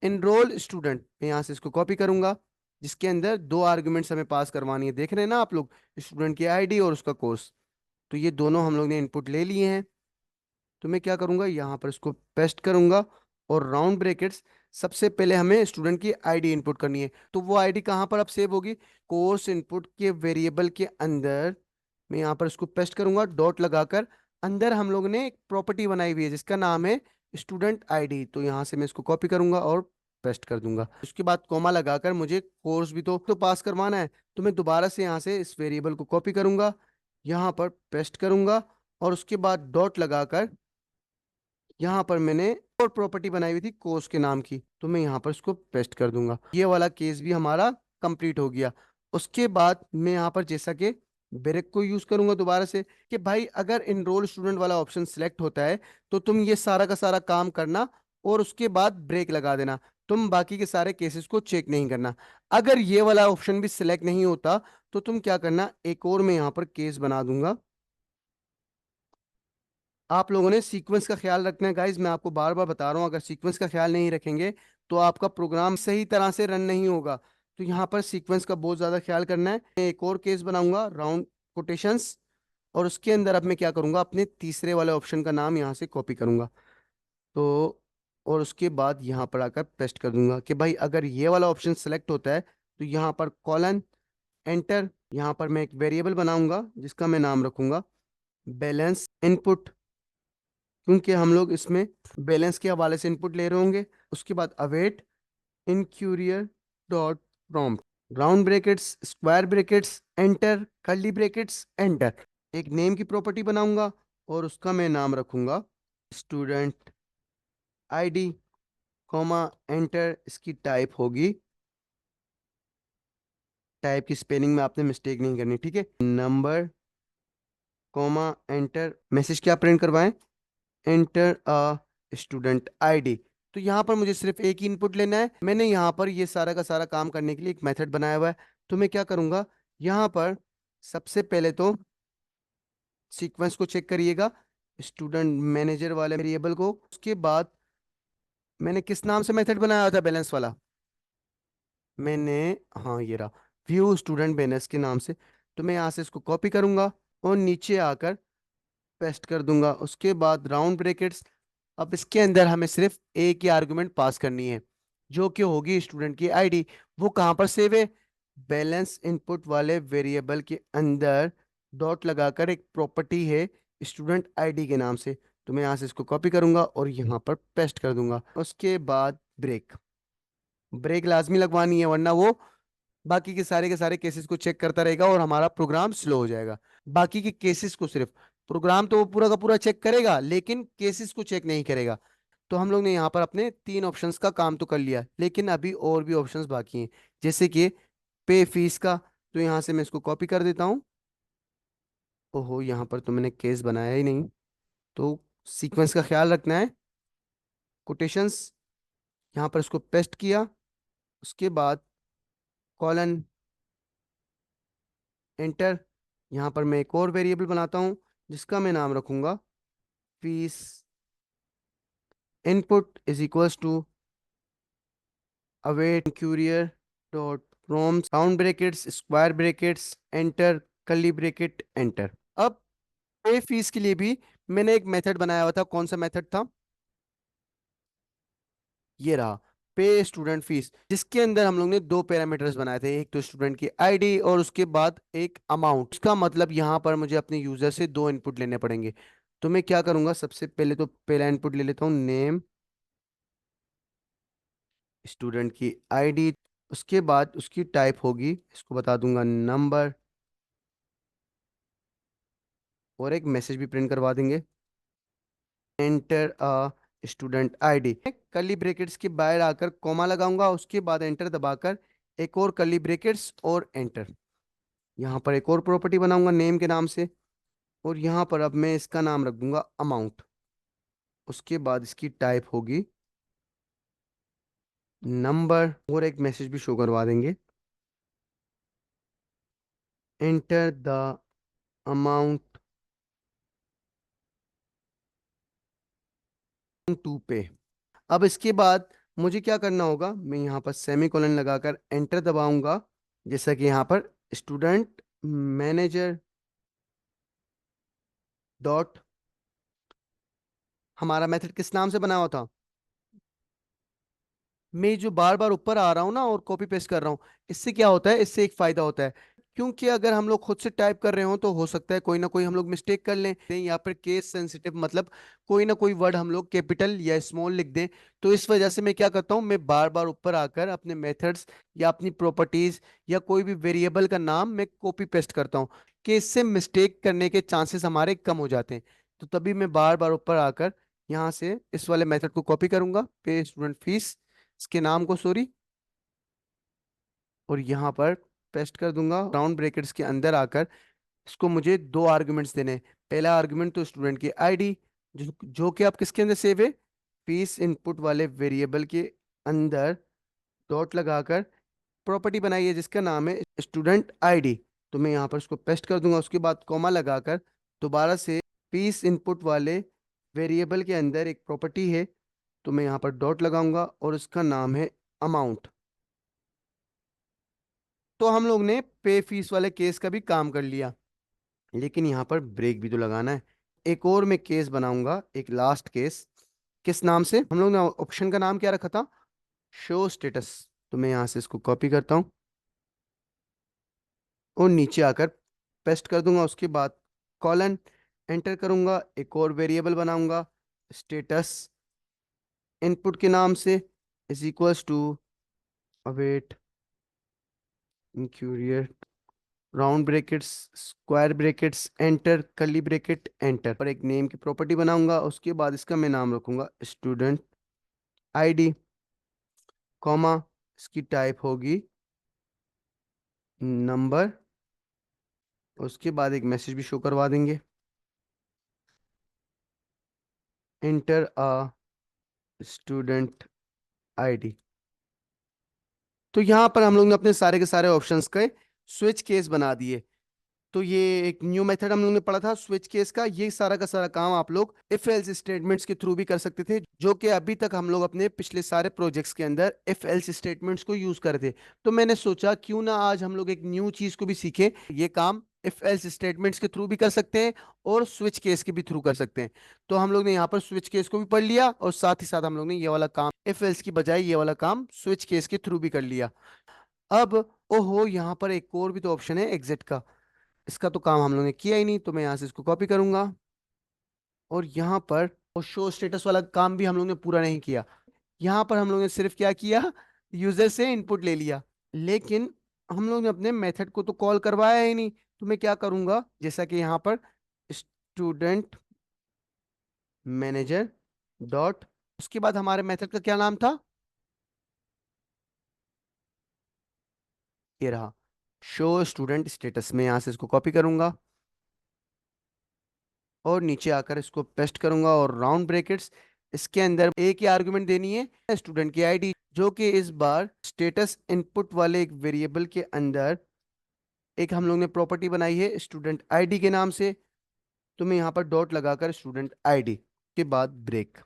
एनरोल स्टूडेंट। मैं यहाँ से इसको कॉपी करूंगा, जिसके अंदर दो आर्गुमेंट्स हमें पास करवानी है, देख रहे हैं ना आप लोग, स्टूडेंट की आईडी और उसका कोर्स। तो ये दोनों हम लोग ने इनपुट ले लिए हैं। तो मैं क्या करूंगा, यहाँ पर इसको पेस्ट करूंगा और राउंड ब्रैकेट्स, सबसे पहले हमें स्टूडेंट की आईडी इनपुट करनी है। तो वो आईडी कहाँ पर अब सेव होगी, कोर्स इनपुट के वेरिएबल के अंदर। मैं यहाँ पर इसको पेस्ट करूंगा डॉट लगाकर, अंदर हम लोग ने एक प्रॉपर्टी बनाई हुई है जिसका नाम है स्टूडेंट आईडी। तो यहाँ से मैं इसको कॉपी करूंगा और पेस्ट कर दूंगा। उसके बाद कॉमा लगाकर मुझे कोर्स भी तो पास करवाना है। तो मैं दोबारा से यहाँ से इस वेरिएबल को कॉपी करूंगा, यहाँ पर पेस्ट करूंगा, और उसके बाद डॉट लगाकर यहाँ पर मैंने और प्रॉपर्टी बनाई हुई थी कोर्स के नाम की, तो मैं यहाँ पर इसको पेस्ट कर दूंगा। ये वाला केस भी हमारा कंप्लीट हो गया। उसके बाद मैं यहाँ पर जैसा कि ब्रेक को यूज करूंगा दोबारा से, कि भाई अगर इनरोल स्टूडेंट वाला ऑप्शन सिलेक्ट होता है तो तुम ये सारा का सारा काम करना और उसके बाद ब्रेक लगा देना। तुम बाकी के सारे केसेस को चेक नहीं करना। अगर ये वाला ऑप्शन भी सिलेक्ट नहीं होता तो तुम क्या करना, एक और मैं यहाँ पर केस बना दूंगा। आप लोगों ने सीक्वेंस का ख्याल रखना है गाइज, मैं आपको बार बार बता रहा हूँ, अगर सीक्वेंस का ख्याल नहीं रखेंगे तो आपका प्रोग्राम सही तरह से रन नहीं होगा। तो यहाँ पर सीक्वेंस का बहुत ज़्यादा ख्याल करना है। मैं एक और केस बनाऊंगा राउंड कोटेशंस, और उसके अंदर अब मैं क्या करूंगा, अपने तीसरे वाले ऑप्शन का नाम यहाँ से कॉपी करूंगा। तो और उसके बाद यहाँ पर आकर पेस्ट कर दूंगा कि भाई अगर ये वाला ऑप्शन सेलेक्ट होता है तो यहाँ पर कॉलन एंटर। यहाँ पर मैं एक वेरिएबल बनाऊंगा जिसका मैं नाम रखूंगा बैलेंस इनपुट, क्योंकि हम लोग इसमें बैलेंस के हवाले से इनपुट ले रहे होंगे। उसके बाद await inquirer dot prompt, round brackets, square brackets, enter, curly brackets, enter. एक नेम की प्रॉपर्टी बनाऊंगा और उसका मैं नाम रखूंगा स्टूडेंट आईडी, कॉमा एंटर। इसकी टाइप होगी, टाइप की स्पेलिंग में आपने मिस्टेक नहीं करनी, ठीक है। नंबर, कॉमा एंटर, मैसेज क्या प्रिंट करवाएं, एंटर अ स्टूडेंट आईडी। तो यहाँ पर मुझे सिर्फ एक ही इनपुट लेना है। मैंने यहाँ पर ये सारा का सारा काम करने के लिए एक मेथड बनाया हुआ है। तो मैं क्या करूँगा, यहाँ पर सबसे पहले तो सीक्वेंस को चेक करिएगा, स्टूडेंट मैनेजर वाले वेरिएबल को। उसके बाद मैंने किस नाम से मेथड बनाया था बैलेंस वाला, मैंने, हाँ ये रहा, व्यू स्टूडेंट बैलेंस के नाम से। तो मैं यहाँ से इसको कॉपी करूँगा और नीचे आकर पेस्ट कर दूंगा। उसके बाद राउंड ब्रैकेट्स। अब इसके अंदर हमें सिर्फ एक ही आर्गुमेंट पास करनी है जो कि होगी स्टूडेंट की आईडी। वो कहाँ पर सेव है, बैलेंस इनपुट वाले वेरिएबल के अंदर डॉट लगाकर एक प्रॉपर्टी है स्टूडेंट आईडी के नाम से। तो मैं यहाँ से इसको कॉपी करूंगा और यहाँ पर पेस्ट कर दूंगा। उसके बाद ब्रेक, ब्रेक लाजमी लगवानी है वरना वो बाकी के सारे केसेस को चेक करता रहेगा और हमारा प्रोग्राम स्लो हो जाएगा। बाकी के केसेस को सिर्फ, प्रोग्राम तो वो पूरा का पूरा चेक करेगा लेकिन केसेस को चेक नहीं करेगा। तो हम लोग ने यहाँ पर अपने तीन ऑप्शंस का काम तो कर लिया, लेकिन अभी और भी ऑप्शंस बाकी हैं, जैसे कि पे फीस का। तो यहाँ से मैं इसको कॉपी कर देता हूँ। ओहो, यहाँ पर तो मैंने केस बनाया ही नहीं। तो सीक्वेंस का ख्याल रखना है, कोटेशंस, यहाँ पर इसको पेस्ट किया। उसके बाद कॉलन एंटर। यहाँ पर मैं एक और वेरिएबल बनाता हूँ जिसका मैं नाम रखूंगा fees input is equals to await inquirer dot prompt round brackets, square brackets, enter, curly bracket, enter. अब पे फीस के लिए भी मैंने एक मेथड बनाया हुआ था। कौन सा मेथड था, ये रहा, पे स्टूडेंट फीस, जिसके अंदर हम लोग ने दो पैरामीटर्स बनाए थे, एक तो स्टूडेंट की आईडी और उसके बाद एक अमाउंट। इसका मतलब यहाँ पर मुझे अपने यूजर से दो इनपुट लेने पड़ेंगे। तो मैं क्या करूंगा, सबसे पहले तो पहला इनपुट ले लेता हूँ नेम, स्टूडेंट की आईडी। उसके बाद उसकी टाइप होगी, इसको बता दूंगा नंबर, और एक मैसेज भी प्रिंट करवा देंगे, enter a student ID. Curly brackets के बाहर आकर कॉमा लगाऊंगा, उसके बाद एंटर दबाकर एक और कर्ली ब्रैकेट्स और एंटर। यहाँ पर एक और प्रॉपर्टी बनाऊंगा नेम के नाम से, और यहाँ पर अब मैं इसका नाम रख दूंगा अमाउंट। उसके बाद इसकी टाइप होगी नंबर, और एक मैसेज भी शो करवा देंगे, एंटर द अमाउंट टू पे। अब इसके बाद मुझे क्या करना होगा, मैं यहाँ पर सेमी कोलन लगाकर एंटर दबाऊंगा, जैसा कि यहाँ पर स्टूडेंट मैनेजर डॉट, हमारा मेथड किस नाम से बना हुआ था, मैं जो बार बार ऊपर आ रहा हूँ ना और कॉपी पेस्ट कर रहा हूँ, इससे क्या होता है, इससे एक फायदा होता है क्योंकि अगर हम लोग खुद से टाइप कर रहे हो तो हो सकता है कोई ना कोई हम लोग मिस्टेक कर लें या फिर केस सेंसिटिव मतलब कोई ना कोई वर्ड हम लोग कैपिटल या स्मॉल लिख दें। तो इस वजह से मैं क्या करता हूँ, मैं बार बार ऊपर आकर अपने मेथड्स या अपनी प्रॉपर्टीज या कोई भी वेरिएबल का नाम मैं कॉपी पेस्ट करता हूँ कि इससे मिस्टेक करने के चांसेस हमारे कम हो जाते हैं। तो तभी मैं बार बार ऊपर आकर यहाँ से इस वाले मेथड को कॉपी करूंगा, पे स्टूडेंट फीस, इसके नाम को सॉरी, और यहाँ पर पेस्ट कर दूंगा। राउंड ब्रैकेट्स के अंदर आकर इसको मुझे दो आर्गुमेंट्स देने हैं। पहला आर्गुमेंट तो स्टूडेंट की आईडी, जो कि आप किसके अंदर सेव है, फीस इनपुट वाले वेरिएबल के अंदर डॉट लगाकर प्रॉपर्टी बनाई है जिसका नाम है स्टूडेंट आईडी। तो मैं यहाँ पर उसको पेस्ट कर दूंगा, उसके बाद कॉमा लगाकर दोबारा से फीस इनपुट वाले वेरिएबल के अंदर एक प्रॉपर्टी है, तो मैं यहाँ पर डॉट लगाऊंगा और उसका नाम है अमाउंट। तो हम लोग ने पे फीस वाले केस का भी काम कर लिया, लेकिन यहाँ पर ब्रेक भी तो लगाना है। एक और मैं केस बनाऊंगा, एक लास्ट केस। किस नाम से, हम लोग ने ऑप्शन का नाम क्या रखा था, शो स्टेटस। तो मैं यहाँ से इसको कॉपी करता हूँ और नीचे आकर पेस्ट कर दूंगा, उसके बाद कॉलन एंटर करूंगा, एक और वेरिएबल बनाऊंगा स्टेटस इनपुट के नाम से is equals to await inquirer round brackets square brackets enter curly bracket enter, और एक नेम की प्रॉपर्टी बनाऊंगा। उसके बाद इसका मैं नाम रखूंगा स्टूडेंट आईडी, कॉमा इसकी टाइप होगी नंबर, उसके बाद एक मैसेज भी शो करवा देंगे, एंटर अ स्टूडेंट आईडी। तो यहाँ पर हम लोग ने अपने सारे के सारे ऑप्शंस के स्विच केस बना दिए। तो ये एक न्यू मेथड हम लोग ने पढ़ा था स्विच केस का। ये सारा का सारा काम आप लोग इफ एल्स स्टेटमेंट्स के थ्रू भी कर सकते थे, जो कि अभी तक हम लोग अपने पिछले सारे प्रोजेक्ट्स के अंदर इफ एल्स स्टेटमेंट्स को यूज करते। तो मैंने सोचा क्यों ना आज हम लोग एक न्यू चीज को भी सीखें। ये काम इफ एल्स स्टेटमेंट्स के थ्रू भी कर सकते हैं और स्विच केस के भी थ्रू कर सकते हैं। तो हम लोग ने यहाँ पर स्विच केस को भी पढ़ लिया और साथ ही साथ हम लोग ने ये वाला काम इफ एल्स की बजाय ये वाला काम स्विच केस के थ्रू भी कर लिया। अब ओहो, यहाँ पर एक और भी तो ऑप्शन है एग्जिट का। इसका तो काम हम लोगों ने किया ही नहीं, तो मैं यहाँ से इसको कॉपी करूंगा और यहाँ पर और शो स्टेटस वाला काम भी हम लोग ने पूरा नहीं किया। यहाँ पर हम लोग ने सिर्फ क्या किया, यूजर से इनपुट ले लिया, लेकिन हम लोग ने अपने मेथड को तो कॉल करवाया ही नहीं। तो मैं क्या करूंगा, जैसा कि यहाँ पर स्टूडेंट मैनेजर डॉट, उसके बाद हमारे मेथड का क्या नाम था, ये रहा शो स्टूडेंट स्टेटस। में यहाँ से इसको कॉपी करूंगा और नीचे आकर इसको पेस्ट करूंगा और राउंड ब्रैकेट्स, इसके अंदर एक ही आर्गुमेंट देनी है स्टूडेंट की आईडी, जो कि इस बार स्टेटस इनपुट वाले एक वेरिएबल के अंदर एक हम लोग ने प्रॉपर्टी बनाई है स्टूडेंट आईडी के नाम से। तो मैं यहाँ पर डॉट लगाकर स्टूडेंट आईडी के बाद ब्रेक,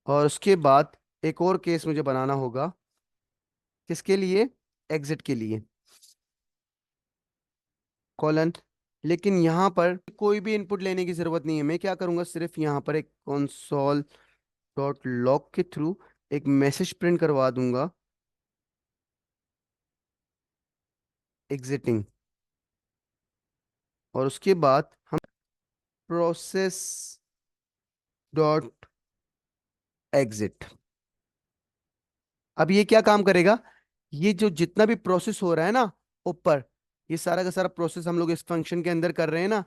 और उसके बाद एक और केस मुझे बनाना होगा, किसके लिए, एग्जिट के लिए, कॉलन। लेकिन यहाँ पर कोई भी इनपुट लेने की जरूरत नहीं है। मैं क्या करूंगा, सिर्फ यहाँ पर एक कंसोल डॉट लॉग के थ्रू एक मैसेज प्रिंट करवा दूंगा एग्जिटिंग, और उसके बाद हम प्रोसेस डॉट एग्जिट। अब ये क्या काम करेगा, ये जो जितना भी प्रोसेस हो रहा है ना ऊपर, ये सारा का सारा प्रोसेस हम लोग इस फंक्शन के अंदर कर रहे हैं ना,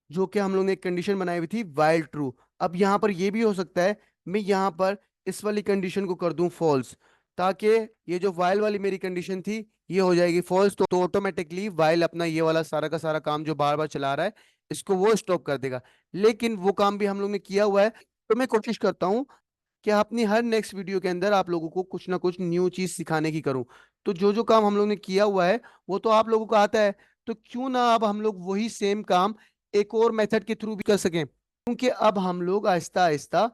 जो कि हम लोग ने एक कंडीशन बनाई हुई थी वाइल ट्रू। अब यहाँ पर ये भी हो सकता है मैं यहाँ पर इस वाली कंडीशन को कर दूं फॉल्स, ताकि ये जो वाइल वाली मेरी कंडीशन थी ये हो जाएगी फॉल्स। तो ऑटोमेटिकली वाइल अपना ये वाला सारा का सारा काम जो बार बार चला रहा है इसको वो स्टॉप कर देगा। लेकिन वो काम भी हम लोग ने किया हुआ है। तो मैं कोशिश करता हूँ कि अपनी हर नेक्स्ट वीडियो के अंदर आप लोगों को कुछ ना कुछ न्यू चीज सिखाने की करूं। तो जो जो काम हम लोग ने किया हुआ है वो तो आप लोगों को आता है, तो क्यों ना अब हम लोग वही सेम काम एक और मेथड के थ्रू भी कर सकें, क्योंकि अब हम लोग आहिस्ता आहिस्ता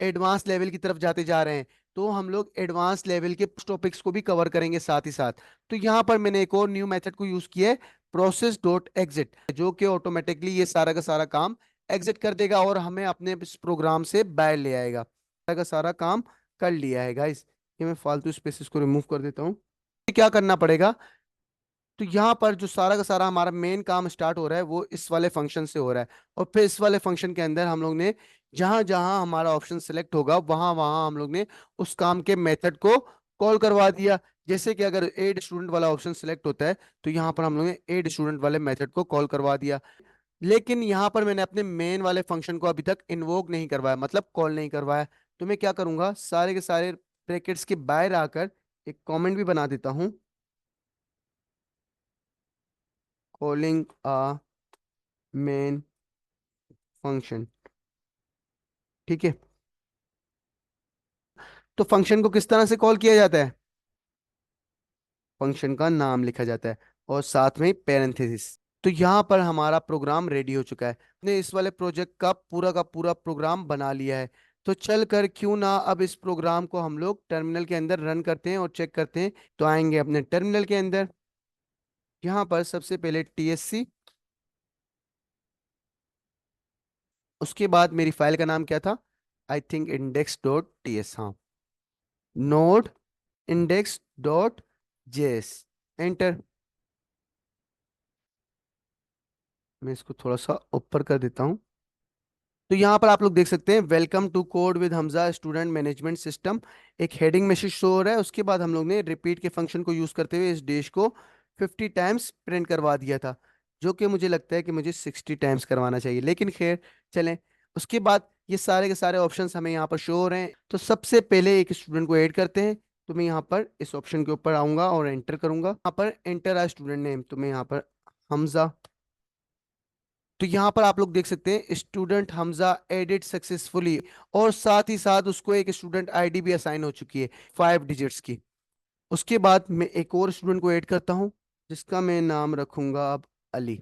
एडवांस लेवल की तरफ जाते जा रहे हैं। तो हम लोग एडवांस लेवल के टॉपिक्स को भी कवर करेंगे साथ ही साथ। तो यहाँ पर मैंने एक और न्यू मेथड को यूज किया है प्रोसेस डॉट एग्जिट, जो कि ऑटोमेटिकली ये सारा का सारा काम एग्जिट कर देगा और हमें अपने इस प्रोग्राम से बाहर ले आएगा। सारा का सारा काम कर लिया है गाइस। ये मैं फालतू स्पेसेस को रिमूव कर देता हूँ। क्या करना पड़ेगा, तो यहाँ पर जो सारा का सारा हमारा मेन काम स्टार्ट हो रहा है वो इस वाले फंक्शन से हो रहा है। और फिर इस वाले फंक्शन के अंदर हम लोग ने जहां जहां हमारा ऑप्शन सिलेक्ट होगा वहां वहां हम लोग ने उस काम के मेथड को कॉल करवा दिया। जैसे कि अगर एड स्टूडेंट वाला ऑप्शन सिलेक्ट होता है तो यहाँ पर हम लोग ने एड स्टूडेंट वाले मेथड को कॉल करवा दिया। लेकिन यहाँ पर मैंने अपने मेन वाले फंक्शन को अभी तक इन्वोक नहीं करवाया, मतलब कॉल नहीं करवाया। तो मैं क्या करूंगा, सारे के सारे ब्रैकेट्स के बाहर आकर एक कमेंट भी बना देता हूँ, कॉलिंग अ मेन फंक्शन। ठीक है। तो फंक्शन को किस तरह से कॉल किया जाता है, फंक्शन का नाम लिखा जाता है और साथ में पैरेंथेसिस। तो यहाँ पर हमारा प्रोग्राम रेडी हो चुका है। हमने इस वाले प्रोजेक्ट का पूरा प्रोग्राम बना लिया है। तो चल कर क्यों ना अब इस प्रोग्राम को हम लोग टर्मिनल के अंदर रन करते हैं और चेक करते हैं। तो आएंगे अपने टर्मिनल के अंदर। यहाँ पर सबसे पहले TSC, उसके बाद मेरी फाइल का नाम क्या था, आई थिंक index.ts, हाँ, नोड index.js, एंटर। मैं इसको थोड़ा सा ऊपर कर देता हूँ। तो यहाँ पर आप लोग देख सकते हैं, welcome to code with Hamza student management system, एक हेडिंग मैसेज शो हो रहा है। उसके बाद हम लोग ने रिपीट के फंक्शन को यूज करते हुए इस डेश को 50 टाइम्स प्रिंट करवा दिया था, जो कि मुझे लगता है कि मुझे 60 टाइम्स करवाना चाहिए, लेकिन खैर चलें। उसके बाद ये सारे के सारे ऑप्शंस हमें यहाँ पर शो हो रहे हैं। तो सबसे पहले एक स्टूडेंट को ऐड करते हैं। तो मैं यहाँ पर इस ऑप्शन के ऊपर आऊंगा और एंटर करूंगा। यहाँ पर एंटर आ स्टूडेंट नेम, तो मैं यहाँ पर हमजा। तो यहाँ पर आप लोग देख सकते हैं स्टूडेंट हमजा एडिट सक्सेसफुली, और साथ ही साथ उसको एक स्टूडेंट आईडी भी असाइन हो चुकी है 5 डिजिट्स की। उसके बाद मैं एक और स्टूडेंट को ऐड करता हूँ, जिसका मैं नाम रखूंगा अब अली,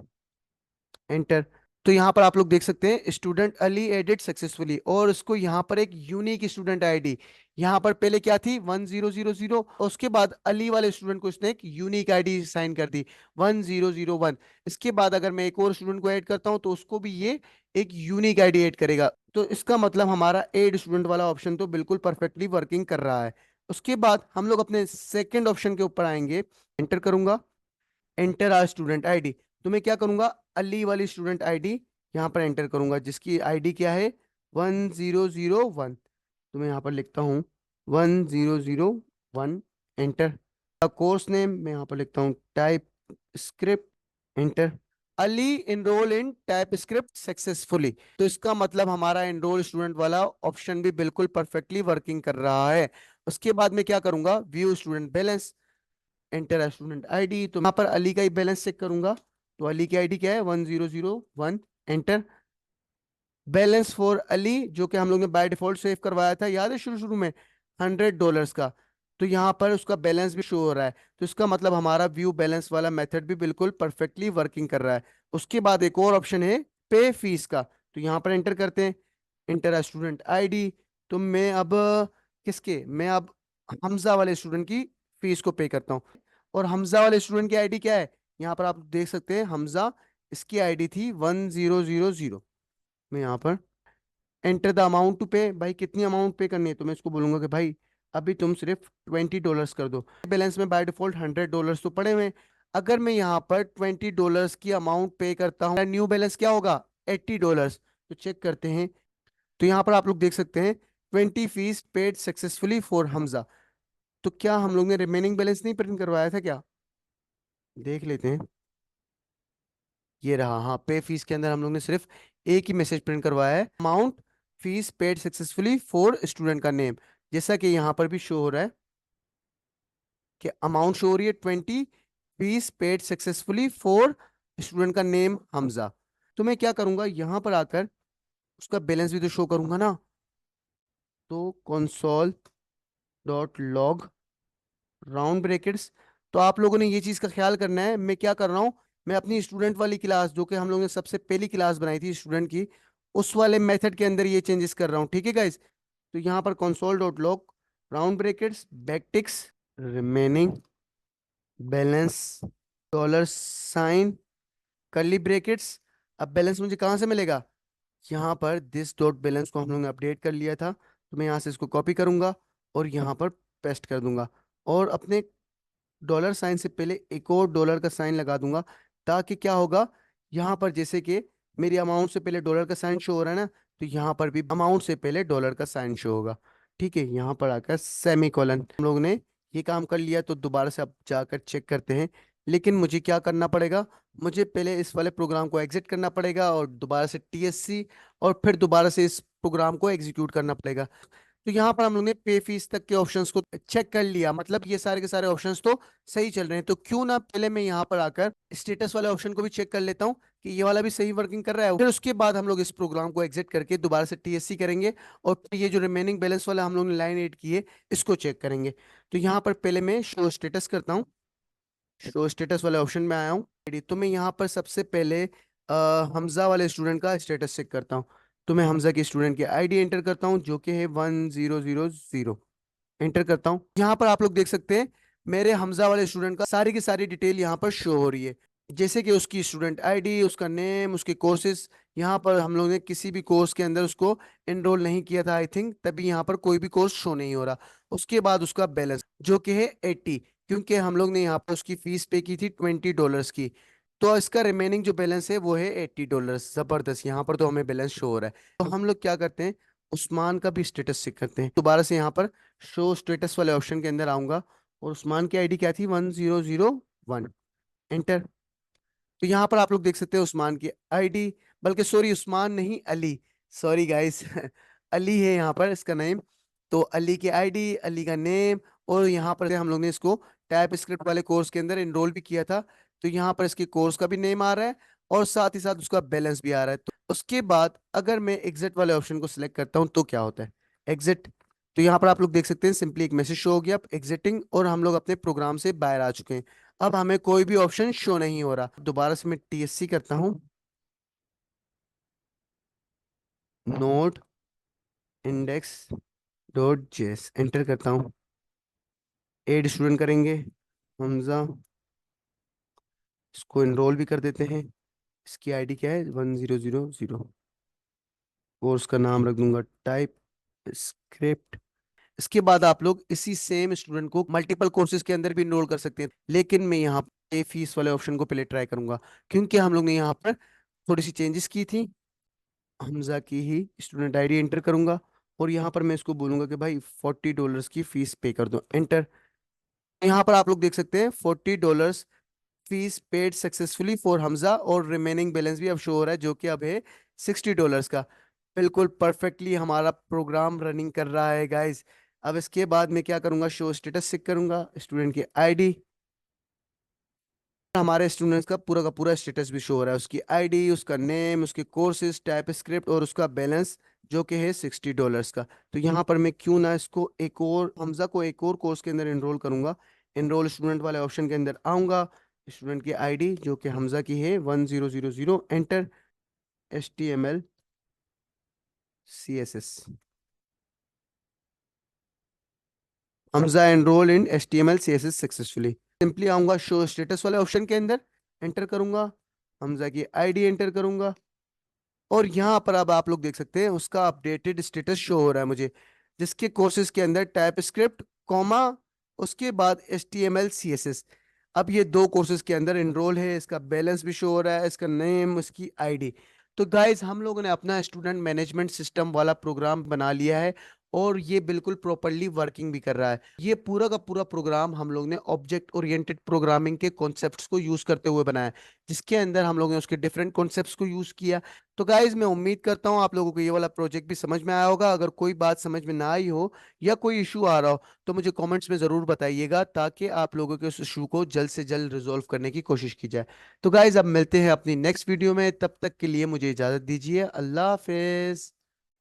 एंटर। तो यहाँ पर आप लोग देख सकते हैं स्टूडेंट अली एडिट सक्सेसफुली, और उसको यहाँ पर एक यूनिक स्टूडेंट आईडी, यहाँ पर पहले क्या थी 1000, और उसके बाद अली वाले स्टूडेंट को इसने एक यूनिक आईडी साइन कर दी 1001। इसके बाद अगर मैं एक और स्टूडेंट को ऐड करता हूँ तो उसको भी ये एक यूनिक आईडी ऐड करेगा। तो इसका मतलब हमारा एड स्टूडेंट वाला ऑप्शन तो बिल्कुल परफेक्टली वर्किंग कर रहा है। उसके बाद हम लोग अपने सेकेंड ऑप्शन के ऊपर आएंगे, एंटर करूंगा, एंटर आर स्टूडेंट आईडी। तो मैं क्या करूंगा, अली वाली स्टूडेंट आईडी यहाँ पर एंटर करूंगा, जिसकी आईडी क्या है 1001। तो मैं यहाँ पर लिखता हूँ 1001, एंटर। कोर्स नेम मैं यहाँ पर लिखता हूँ TypeScript, enter. Ali enrol in TypeScript successfully. तो इसका मतलब हमारा एनरोल स्टूडेंट वाला ऑप्शन भी बिल्कुल परफेक्टली वर्किंग कर रहा है। उसके बाद मैं क्या करूंगा, view student balance, enter student ID. तो यहाँ पर अली का ही बैलेंस चेक करूंगा। तो अली की आईडी क्या है 1001, एंटर। बैलेंस फॉर अली, जो कि हम लोग ने बाय डिफॉल्ट सेव करवाया था, याद है शुरू शुरू में $100 का। तो यहाँ पर उसका बैलेंस भी शो हो रहा है। तो इसका मतलब हमारा व्यू बैलेंस वाला मेथड भी बिल्कुल परफेक्टली वर्किंग कर रहा है। उसके बाद एक और ऑप्शन है पे फीस का। तो यहाँ पर एंटर करते हैं, इंटर स्टूडेंट आईडी। तो मैं अब मैं अब हमजा वाले स्टूडेंट की फीस को पे करता हूँ। और हमजा वाले स्टूडेंट की आईडी क्या है, यहाँ पर आप देख सकते हैं हमजा, इसकी आईडी थी 1000। मैं यहाँ पर एंटर द अमाउंट टू पे, भाई कितनी अमाउंट पे करनी है। तो मैं इसको बोलूंगा कि भाई अभी तुम सिर्फ $20 कर दो। बैलेंस में बाय डिफॉल्ट $100 तो पड़े हुए हैं। अगर मैं यहाँ पर $20 की अमाउंट पे करता हूँ, न्यू बैलेंस क्या होगा $80। तो चेक करते हैं। तो यहाँ पर आप लोग देख सकते हैं 20 fees paid successfully for Hamza. तो क्या हम लोग ने रिमेनिंग बैलेंस नहीं प्रिंट करवाया था क्या, देख लेते हैं। ये रहा, हाँ, पे फीस के अंदर हम लोग ने सिर्फ एक ही मैसेज प्रिंट करवाया है, amount fees paid successfully for student का नेम। जैसा कि यहाँ पर भी शो हो रहा है कि अमाउंट शो हो रही है 20, fees paid successfully for student का नेम हमजा। तो मैं क्या करूंगा, यहाँ पर आकर उसका बैलेंस भी तो शो करूंगा ना। तो console dot log round brackets. तो आप लोगों ने ये चीज का ख्याल करना है, मैं क्या कर रहा हूँ, मैं अपनी स्टूडेंट वाली क्लास, जो कि हम लोगों ने सबसे पहली क्लास बनाई थी स्टूडेंट की, उस वाले मेथड के अंदर ये चेंजेस कर रहा हूँ, ठीक है गाइस। तो यहाँ पर console dot log round brackets backticks remaining balance $साइन कर्ली ब्रैकेट्स। अब बैलेंस मुझे कहाँ से मिलेगा, यहाँ पर दिस डॉट बैलेंस को हम लोगों ने अपडेट कर लिया था। तो मैं यहाँ से इसको कॉपी करूंगा और यहाँ पर पेस्ट कर दूंगा, और अपने डॉलर साइन से पहले एक और डॉलर का साइन लगा दूंगा, ताकि क्या होगा, यहाँ पर जैसे कि मेरी अमाउंट से पहले डॉलर का साइन शो हो रहा है ना, तो यहाँ पर भी अमाउंट से पहले डॉलर का साइन शो होगा। ठीक है, यहाँ पर आकर सेमी कॉलन। हम लोग ने ये काम कर लिया, तो दोबारा से अब जाकर चेक करते हैं। लेकिन मुझे क्या करना पड़ेगा, मुझे पहले इस वाले प्रोग्राम को एग्जिट करना पड़ेगा और दोबारा से टीएससी, और फिर दोबारा से इस प्रोग्राम को एग्जीक्यूट करना पड़ेगा। तो यहाँ पर हम लोग ने पे फीस तक के ऑप्शंस को चेक कर लिया, मतलब ये सारे के सारे ऑप्शंस तो सही चल रहे हैं। तो क्यों ना पहले मैं यहाँ पर आकर स्टेटस वाले ऑप्शन को भी चेक कर लेता हूँ कि ये वाला भी सही वर्किंग कर रहा है। फिर उसके बाद हम लोग इस प्रोग्राम को एग्जिट करके दोबारा से टीएससी करेंगे, और फिर ये जो रिमेनिंग बैलेंस वाला हम लोग ने लाइन एड की है, इसको चेक करेंगे। तो यहाँ पर पहले मैं शो स्टेटस करता हूँ। शो स्टेटस वाले ऑप्शन में आया हूँ, तो मैं यहाँ पर सबसे पहले हमजा वाले स्टूडेंट का स्टेटस चेक करता हूँ। तो मैं हमजा के स्टूडेंट की आईडी एंटर करता हूँ, जो कि है 1000। एंटर करता हूँ। यहाँ पर आप लोग देख सकते हैं मेरे हमजा वाले स्टूडेंट का सारी की सारी डिटेल यहाँ पर शो हो रही है, जैसे कि उसकी स्टूडेंट आईडी, उसका नेम, उसके कोर्सेज। यहाँ पर हम लोग ने किसी भी कोर्स के अंदर उसको एनरोल नहीं किया था आई थिंक, तभी यहाँ पर कोई भी कोर्स शो नहीं हो रहा। उसके बाद उसका बैलेंस जो कि है 80, क्योंकि हम लोग ने यहाँ पर उसकी फीस पे की थी $20 की। तो इसका रिमेनिंग जो बैलेंस है वो है $80। जबरदस्त, यहाँ पर तो हमें बैलेंस शो हो रहा है। तो हम लोग क्या करते हैं, उस्मान का भी स्टेटस चेक करते हैं। दोबारा से यहाँ पर शो स्टेटस वाले ऑप्शन के अंदर आऊंगा, और उस्मान की आईडी क्या थी, 1001। एंटर। तो यहाँ पर आप लोग देख सकते हैं उस्मान की आईडी, बल्कि सॉरी उस्मान नहीं, अली, सॉरी गाइस अली है यहाँ पर इसका नेम। तो अली की आईडी, अली का नेम, और यहाँ पर हम लोग ने इसको टाइप स्क्रिप्ट वाले कोर्स के अंदर इनरोल भी किया था। तो यहाँ पर इसके कोर्स का भी नेम आ रहा है, और साथ ही साथ उसका बैलेंस भी आ रहा है। तो उसके बाद अगर मैं एग्जिट वाले ऑप्शन को सिलेक्ट करता हूँ तो क्या होता है, एग्जिट। तो यहाँ पर आप लोग देख सकते हैं सिंपली एक मैसेज शो हो गया एग्जिटिंग, और हम लोग अपने प्रोग्राम से बाहर आ चुके हैं। अब हमें कोई भी ऑप्शन शो नहीं हो रहा। दोबारा से मैं टीएससी करता हूँ, node index dot JS, enter करता हूँ। एड स्टूडेंट करेंगे हमजा, इसको इनरोल भी कर देते हैं। इसकी आईडी क्या है, 1000। कोर्स का नाम रख दूंगा टाइप स्क्रिप्ट। इसके बाद आप लोग इसी सेम स्टूडेंट को मल्टीपल कोर्सेज के अंदर भी इनरोल कर सकते हैं, लेकिन मैं यहाँ पे फीस वाले ऑप्शन को पहले ट्राई करूंगा, क्योंकि हम लोग ने यहाँ पर थोड़ी सी चेंजेस की थी। हमजा की ही स्टूडेंट आईडी एंटर करूंगा, और यहाँ पर मैं इसको बोलूंगा कि भाई $40 की फीस पे कर दो, एंटर। यहाँ पर आप लोग देख सकते हैं $40 fees paid successfully for Hamza, और रिमेनिंग बैलेंस भी अब शो हो रहा है, जो कि अब है $60 का। बिल्कुल परफेक्टली हमारा प्रोग्राम रनिंग कर रहा है गाइस। अब इसके बाद मैं क्या करूंगा, शो स्टेटस चेक करूंगा, स्टूडेंट की आईडी, हमारे स्टूडेंट्स का पूरा स्टेटस भी शो हो रहा है, उसकी आईडी, उसका नेम, उसके कोर्सेज, टाइप स्क्रिप्ट, और उसका बैलेंस जो कि है $60 का। तो यहाँ पर मैं क्यों ना इसको एक और हमजा को एक और कोर्स के अंदर एनरोल करूंगा। एनरोल स्टूडेंट वाले ऑप्शन के अंदर आऊंगा, स्टूडेंट की आईडी जो कि हमजा की है 1000, enter. HTML CSS, Hamza enrol in HTML CSS successfully. Simply आऊंगा शो स्टेटस वाले ऑप्शन के अंदर, एंटर करूंगा, हमजा की आईडी एंटर करूंगा, और यहाँ पर अब आप लोग देख सकते हैं उसका अपडेटेड स्टेटस शो हो रहा है मुझे, जिसके कोर्सेज के अंदर टाइप स्क्रिप्ट, कॉमा, उसके बाद HTML CSS। अब ये दो कोर्सेज के अंदर इनरोल है, इसका बैलेंस भी शो हो रहा है, इसका नेम, उसकी आईडी। तो गाइज हम लोगों ने अपना स्टूडेंट मैनेजमेंट सिस्टम वाला प्रोग्राम बना लिया है, और ये बिल्कुल प्रॉपरली वर्किंग भी कर रहा है। ये पूरा का पूरा प्रोग्राम हम लोग ने ऑब्जेक्ट ओरिएंटेड प्रोग्रामिंग के कॉन्सेप्ट्स को यूज करते हुए बनाया है, जिसके अंदर हम लोग ने उसके डिफरेंट कॉन्सेप्ट्स को यूज किया। तो गाइज मैं उम्मीद करता हूँ आप लोगों को ये वाला प्रोजेक्ट भी समझ में आया होगा। अगर कोई बात समझ में ना आई हो या कोई इशू आ रहा हो, तो मुझे कमेंट्स में ज़रूर बताइएगा, ताकि आप लोगों के उस इशू को जल्द से जल्द रिजॉल्व करने की कोशिश की जाए। तो गाइज अब मिलते हैं अपनी नेक्स्ट वीडियो में, तब तक के लिए मुझे इजाज़त दीजिए, अल्लाह हाफिज।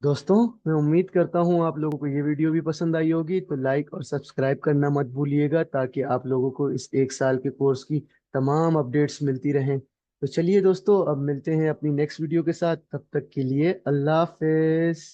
दोस्तों, मैं उम्मीद करता हूँ आप लोगों को ये वीडियो भी पसंद आई होगी, तो लाइक और सब्सक्राइब करना मत भूलिएगा, ताकि आप लोगों को इस 1 साल के कोर्स की तमाम अपडेट्स मिलती रहें। तो चलिए दोस्तों, अब मिलते हैं अपनी नेक्स्ट वीडियो के साथ, तब तक के लिए अल्लाह हाफिज।